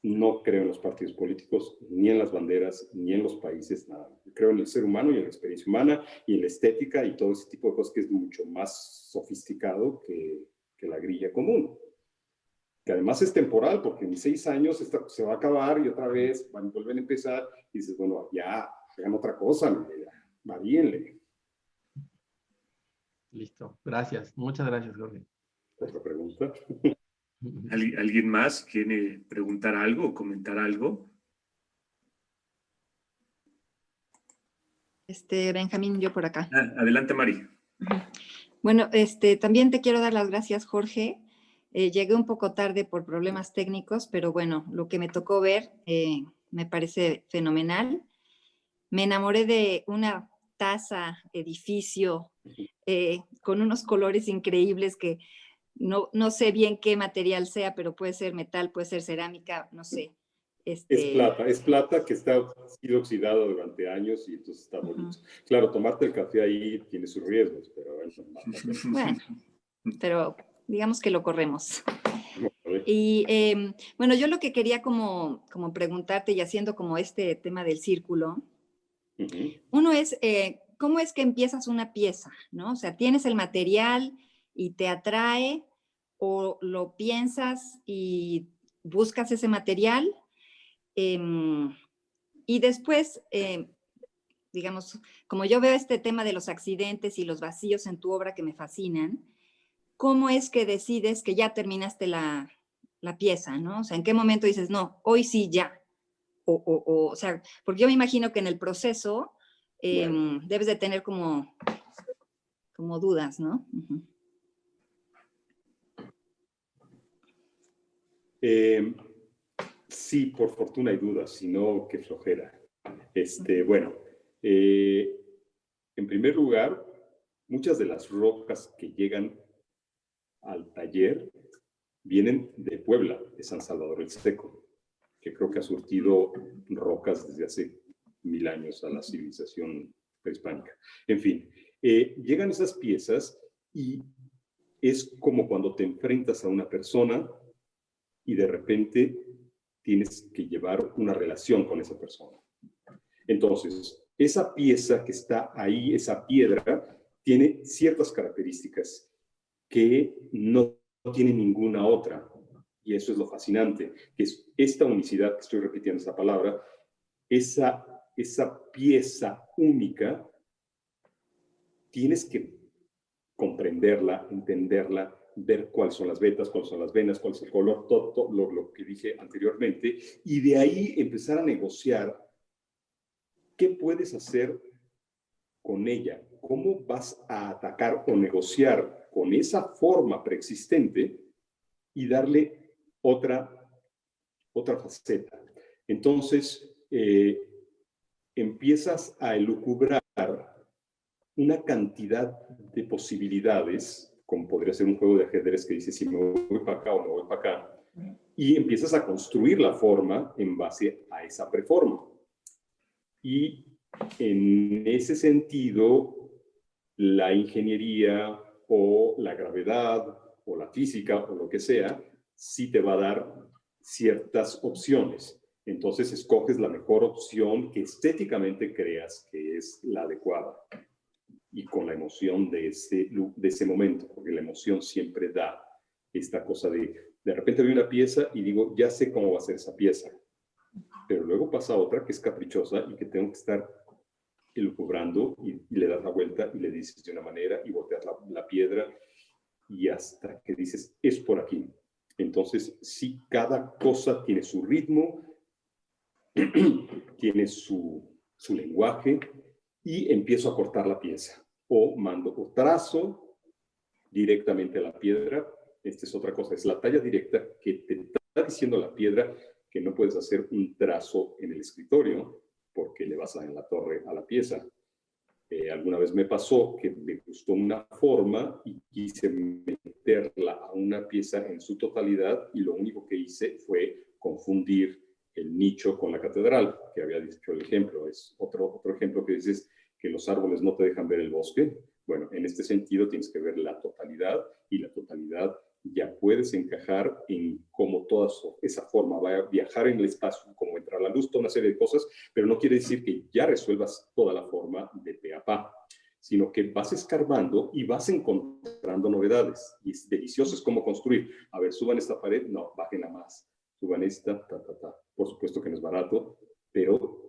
no creo en los partidos políticos, ni en las banderas, ni en los países, nada. Creo en el ser humano y en la experiencia humana y en la estética y todo ese tipo de cosas que es mucho más sofisticado que la grilla común. Que además es temporal, porque en 6 años se va a acabar y otra vez van a volver a empezar y dices, bueno, ya, hagan otra cosa, varíenle. Listo, gracias. Muchas gracias, Jorge. ¿Otra pregunta? ¿Alguien más quiere preguntar algo o comentar algo? Benjamín, yo por acá. Adelante, Mari. Bueno, también te quiero dar las gracias, Jorge. Llegué un poco tarde por problemas técnicos, pero bueno, lo que me tocó ver me parece fenomenal. Me enamoré de una taza, edificio, con unos colores increíbles que no sé bien qué material sea, pero puede ser metal, puede ser cerámica, no sé. Es plata que ha sido oxidado durante años y entonces está bonito. Claro, tomarte el café ahí tiene sus riesgos, pero bueno, pero digamos que lo corremos. Y bueno, yo lo que quería como preguntarte y haciendo como este tema del círculo, uno es, ¿cómo es que empiezas una pieza? ¿No? O sea, ¿tienes el material y te atrae o lo piensas y buscas ese material? Y después, digamos, como yo veo este tema de los accidentes y los vacíos en tu obra que me fascinan, ¿cómo es que decides que ya terminaste la pieza, ¿no? O sea, ¿en qué momento dices, no, hoy sí, ya? O sea, porque yo me imagino que en el proceso debes de tener como dudas, ¿no? Sí, por fortuna hay dudas, sino qué flojera. Bueno, en primer lugar, muchas de las rocas que llegan al taller vienen de Puebla, de San Salvador el Seco, que creo que ha surtido rocas desde hace 1000 años a la civilización prehispánica. En fin, llegan esas piezas y es como cuando te enfrentas a una persona y de repente tienes que llevar una relación con esa persona. Entonces, esa pieza que está ahí, esa piedra, tiene ciertas características que no tiene ninguna otra. Y eso es lo fascinante, que es esta unicidad, que estoy repitiendo esa palabra, esa pieza única, tienes que comprenderla, entenderla, ver cuáles son las vetas, cuáles son las venas, cuál es el color, todo lo que dije anteriormente, y de ahí empezar a negociar qué puedes hacer con ella, cómo vas a atacar o negociar con esa forma preexistente y darle otra faceta. Entonces, empiezas a elucubrar una cantidad de posibilidades, como podría ser un juego de ajedrez que dice si me voy para acá o me voy para acá, y empiezas a construir la forma en base a esa preforma. Y en ese sentido, la ingeniería o la gravedad o la física o lo que sea, sí te va a dar ciertas opciones. Entonces escoges la mejor opción que estéticamente creas que es la adecuada y con la emoción de ese momento, porque la emoción siempre da esta cosa de repente veo una pieza y digo, ya sé cómo va a ser esa pieza, pero luego pasa otra que es caprichosa y que tengo que estar elucubrando y le das la vuelta y le dices de una manera y volteas la piedra y hasta que dices, es por aquí. Entonces, sí, cada cosa tiene su ritmo, tiene su lenguaje y empiezo a cortar la pieza o mando o trazo directamente a la piedra. Esta es otra cosa, es la talla directa que te está diciendo la piedra que no puedes hacer un trazo en el escritorio porque le vas a dar en la torre a la pieza. Alguna vez me pasó que me gustó una forma y quise meterla a una pieza en su totalidad y lo único que hice fue confundir el nicho con la catedral, que había dicho el ejemplo. Es otro ejemplo que dices que los árboles no te dejan ver el bosque. Bueno, en este sentido tienes que ver la totalidad y la totalidad ya puedes encajar en cómo toda esa forma va a viajar en el espacio, cómo entra la luz, toda una serie de cosas, pero no quiere decir que ya resuelvas toda la forma de pe a pa, sino que vas escarbando y vas encontrando novedades. Y es delicioso, es como construir. A ver, suban esta pared, no, bájenla más. Suban esta, ta, ta, ta. Por supuesto que no es barato, pero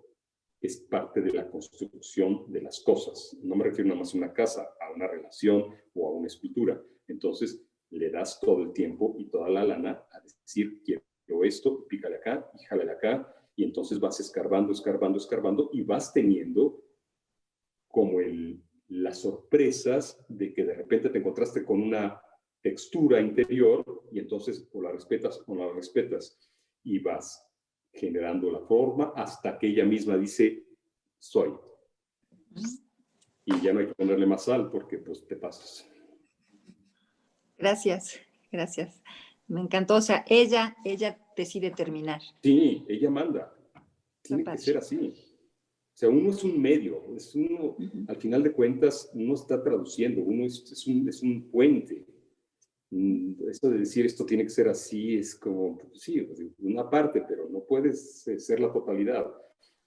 es parte de la construcción de las cosas. No me refiero nada más a una casa, a una relación o a una escultura. Entonces, le das todo el tiempo y toda la lana a decir, quiero esto, pícale acá y jálale acá, y entonces vas escarbando, escarbando, escarbando, y vas teniendo como las sorpresas de que de repente te encontraste con una textura interior, y entonces o la respetas o no la respetas, y vas generando la forma hasta que ella misma dice, soy. Y ya no hay que ponerle más sal porque pues te pasas. Gracias, gracias. Me encantó. O sea, ella decide terminar. Sí, ella manda. Tiene que ser así. O sea, uno es un medio, es uno, al final de cuentas, uno está traduciendo, uno es un puente. Esto de decir esto tiene que ser así es como, sí, una parte, pero no puedes ser la totalidad.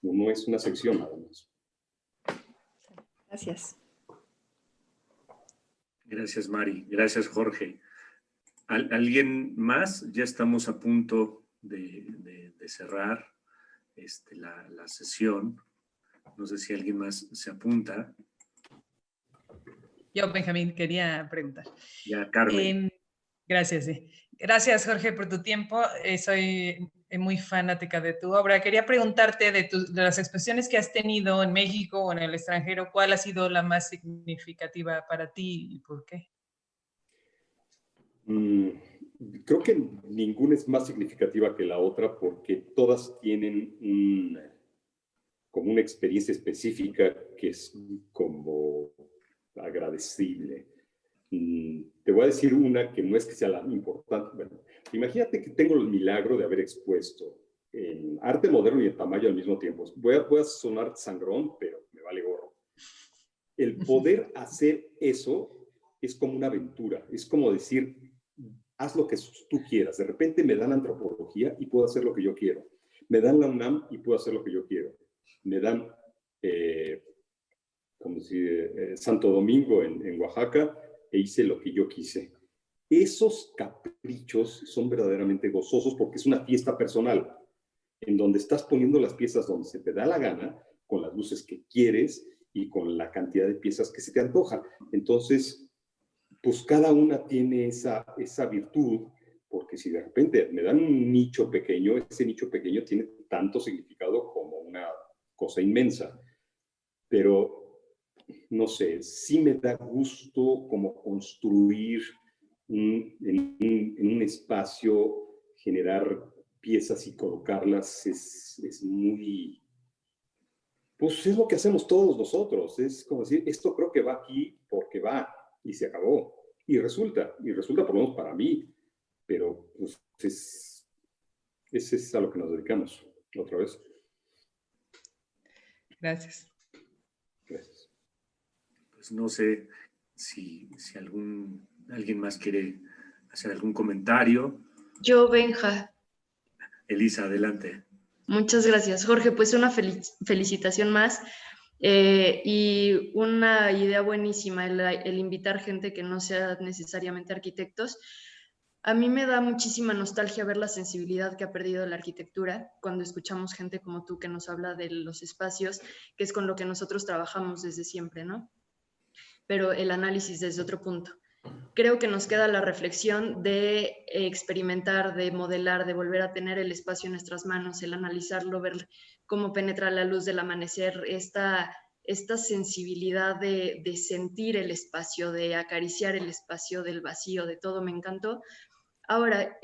Uno es una sección nada más. Gracias. Gracias, Mari. Gracias, Jorge. ¿Alguien más? Ya estamos a punto de cerrar la sesión. No sé si alguien más se apunta. Yo, Benjamín, quería preguntar. Ya, Carmen. Gracias, sí. Gracias, Jorge, por tu tiempo. Soy muy fanática de tu obra. Quería preguntarte de las expresiones que has tenido en México o en el extranjero, ¿cuál ha sido la más significativa para ti y por qué? Creo que ninguna es más significativa que la otra porque todas tienen como una experiencia específica que es como agradecible. Te voy a decir una que no es que sea la importante. Bueno, imagínate que tengo el milagro de haber expuesto en arte moderno y en Tamayo al mismo tiempo. Voy a sonar sangrón, pero me vale gorro. El poder hacer eso es como una aventura. Es como decir, haz lo que tú quieras. De repente me dan antropología y puedo hacer lo que yo quiero. Me dan la UNAM y puedo hacer lo que yo quiero. Me dan Santo Domingo en Oaxaca e hice lo que yo quise. Esos caprichos son verdaderamente gozosos porque es una fiesta personal en donde estás poniendo las piezas donde se te da la gana, con las luces que quieres y con la cantidad de piezas que se te antojan. Entonces, pues cada una tiene esa virtud, porque si de repente me dan un nicho pequeño, ese nicho pequeño tiene tanto significado como una cosa inmensa. Pero no sé, sí me da gusto como construir en un espacio, generar piezas y colocarlas, es muy... Pues es lo que hacemos todos nosotros, es como decir, esto creo que va aquí porque va, y se acabó. Y resulta por lo menos para mí, pero pues es a lo que nos dedicamos, otra vez. Gracias. Gracias. Pues no sé si alguien más quiere hacer algún comentario. Yo, Benja. Elisa, adelante. Muchas gracias, Jorge. Pues una felicitación más y una idea buenísima, el invitar gente que no sea necesariamente arquitectos. A mí me da muchísima nostalgia ver la sensibilidad que ha perdido la arquitectura cuando escuchamos gente como tú que nos habla de los espacios, que es con lo que nosotros trabajamos desde siempre, ¿no? Pero el análisis desde otro punto. Creo que nos queda la reflexión de experimentar, de modelar, de volver a tener el espacio en nuestras manos, el analizarlo, ver cómo penetra la luz del amanecer, esta sensibilidad de sentir el espacio, de acariciar el espacio del vacío, de todo, me encantó. Ahora,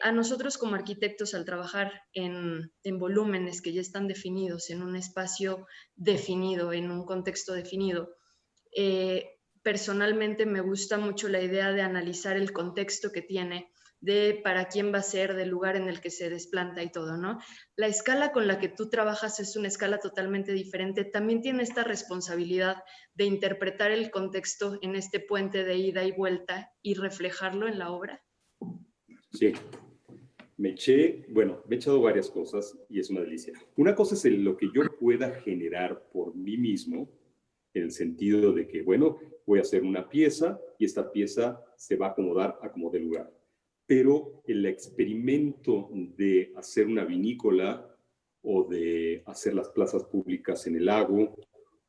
a nosotros como arquitectos, al trabajar en volúmenes que ya están definidos, en un espacio definido, en un contexto definido, personalmente me gusta mucho la idea de analizar el contexto que tiene, de para quién va a ser, del lugar en el que se desplanta y todo, ¿no? La escala con la que tú trabajas es una escala totalmente diferente. También tiene esta responsabilidad de interpretar el contexto en este puente de ida y vuelta y reflejarlo en la obra. Sí, me he echado varias cosas y es una delicia. Una cosa es lo que yo pueda generar por mí mismo, en el sentido de que, bueno, voy a hacer una pieza y esta pieza se va a acomodar a como de lugar. Pero el experimento de hacer una vinícola o de hacer las plazas públicas en el lago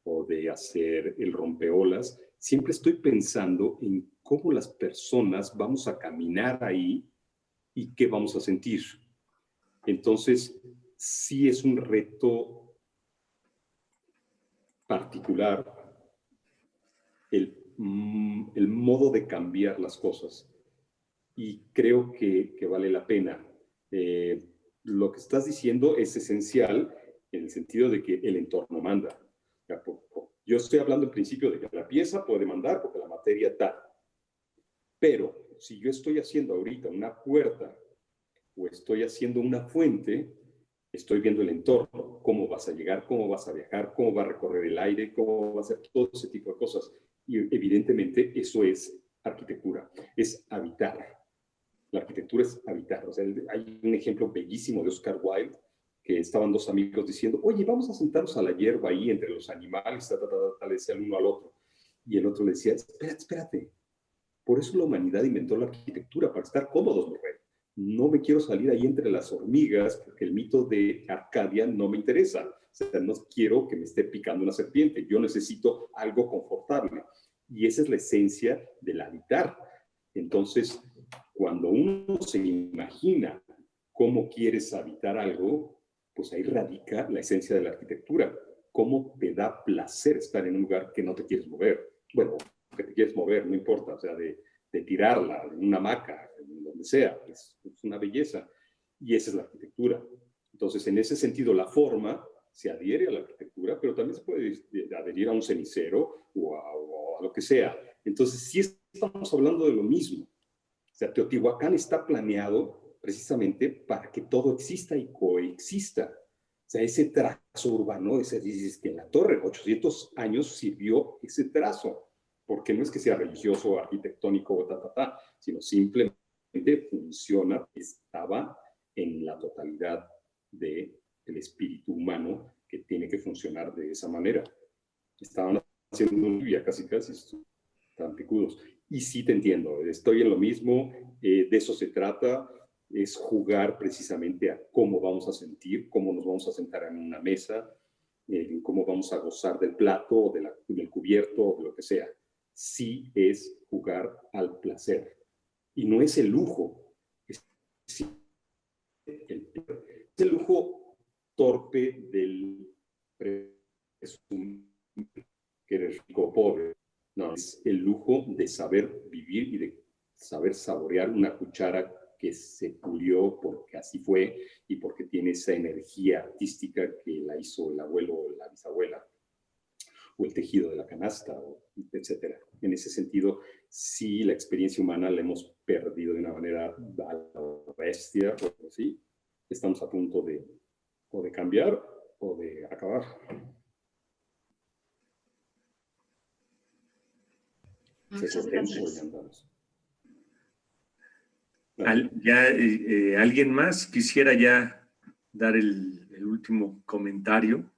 o de hacer el rompeolas, siempre estoy pensando en cómo las personas vamos a caminar ahí y qué vamos a sentir. Entonces, sí es un reto particular el modo de cambiar las cosas. Y creo que vale la pena. Lo que estás diciendo es esencial en el sentido de que el entorno manda. Yo estoy hablando en principio de que la pieza puede mandar porque la materia está. Pero si yo estoy haciendo ahorita una puerta o estoy haciendo una fuente, estoy viendo el entorno, cómo vas a llegar, cómo vas a viajar, cómo va a recorrer el aire, cómo va a hacer todo ese tipo de cosas. Y evidentemente eso es arquitectura, es habitar. La arquitectura es habitar. O sea, hay un ejemplo bellísimo de Oscar Wilde, que estaban dos amigos diciendo, oye, vamos a sentarnos a la hierba ahí entre los animales, le decía el uno al otro. Y el otro le decía, espérate. Por eso la humanidad inventó la arquitectura, para estar cómodos, mujer. No me quiero salir ahí entre las hormigas, porque el mito de Arcadia no me interesa. O sea, no quiero que me esté picando una serpiente. Yo necesito algo confortable. Y esa es la esencia del habitar. Entonces, cuando uno se imagina cómo quieres habitar algo, pues ahí radica la esencia de la arquitectura. Cómo te da placer estar en un lugar que no te quieres mover. Bueno, que te quieres mover, no importa, o sea, de tirarla en una hamaca, en donde sea, es una belleza. Y esa es la arquitectura. Entonces, en ese sentido, la forma se adhiere a la arquitectura, pero también se puede adherir a un cenicero o a lo que sea. Entonces, sí estamos hablando de lo mismo. O sea, Teotihuacán está planeado precisamente para que todo exista y coexista. O sea, ese trazo urbano, dices que en la torre, 800 años sirvió ese trazo, porque no es que sea religioso, arquitectónico o sino simplemente funciona, estaba en la totalidad del espíritu humano que tiene que funcionar de esa manera. Estaban haciendo un día casi, tan picudos. Y sí te entiendo, estoy en lo mismo, de eso se trata, es jugar precisamente a cómo vamos a sentir, cómo nos vamos a sentar en una mesa, cómo vamos a gozar del plato, o del cubierto, o de lo que sea. Sí es jugar al placer. Y no es el lujo, es el lujo torpe del presumir que eres rico o pobre. No, es el lujo de saber vivir y de saber saborear una cuchara que se pulió porque así fue y porque tiene esa energía artística que la hizo el abuelo o la bisabuela, o el tejido de la canasta, etcétera. En ese sentido, sí, la experiencia humana la hemos perdido de una manera a la bestia, porque sí, estamos a punto de o de cambiar o de acabar. Muchas gracias. ¿Alguien más quisiera ya dar el último comentario?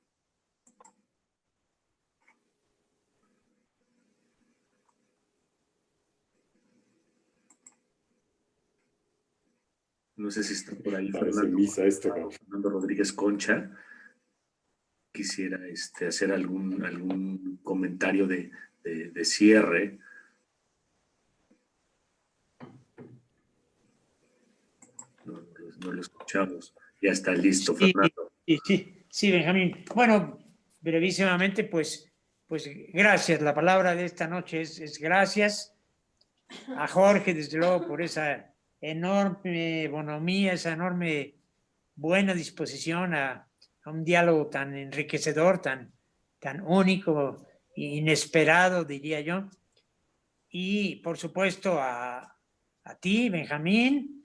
No sé si está por ahí Fernando Rodríguez Concha. Quisiera hacer algún comentario de cierre. No lo escuchamos. Ya está listo, Fernando. Sí, Benjamín. Bueno, brevísimamente, pues gracias. La palabra de esta noche es gracias a Jorge, desde luego, por esa enorme bonomía, esa enorme buena disposición a un diálogo tan enriquecedor, tan único, inesperado, diría yo. Y, por supuesto, a ti, Benjamín,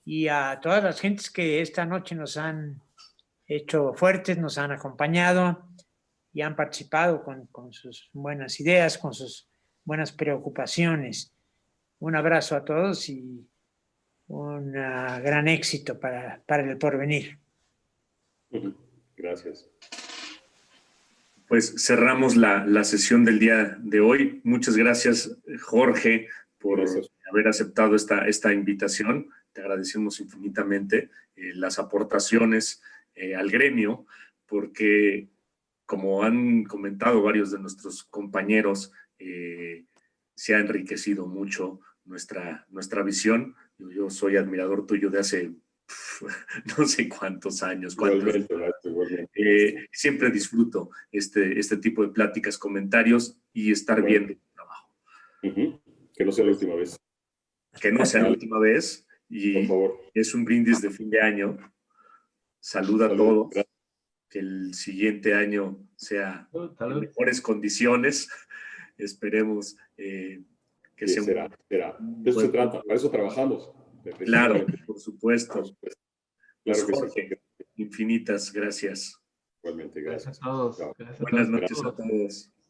y a todas las gentes que esta noche nos han hecho fuertes, nos han acompañado y han participado con sus buenas ideas, con sus buenas preocupaciones. Un abrazo a todos y un gran éxito para el porvenir. Gracias. Pues cerramos la sesión del día de hoy. Muchas gracias, Jorge, por haber aceptado esta invitación. Te agradecemos infinitamente las aportaciones al gremio, porque como han comentado varios de nuestros compañeros, se ha enriquecido mucho nuestra visión. Yo soy admirador tuyo de hace no sé cuántos años. Siempre disfruto este tipo de pláticas, comentarios y estar viendo tu trabajo. Que no sea la última vez. Que no sea la última vez. Y por favor, es un brindis de fin de año. Saluda a todos. Gracias. Que el siguiente año sea en mejores condiciones. Esperemos que sea. Será. De eso se trata, para eso trabajamos. Claro, por supuesto. Claro que Jorge, sí. Infinitas gracias. Igualmente, gracias. Gracias a todos. Buenas noches a todos.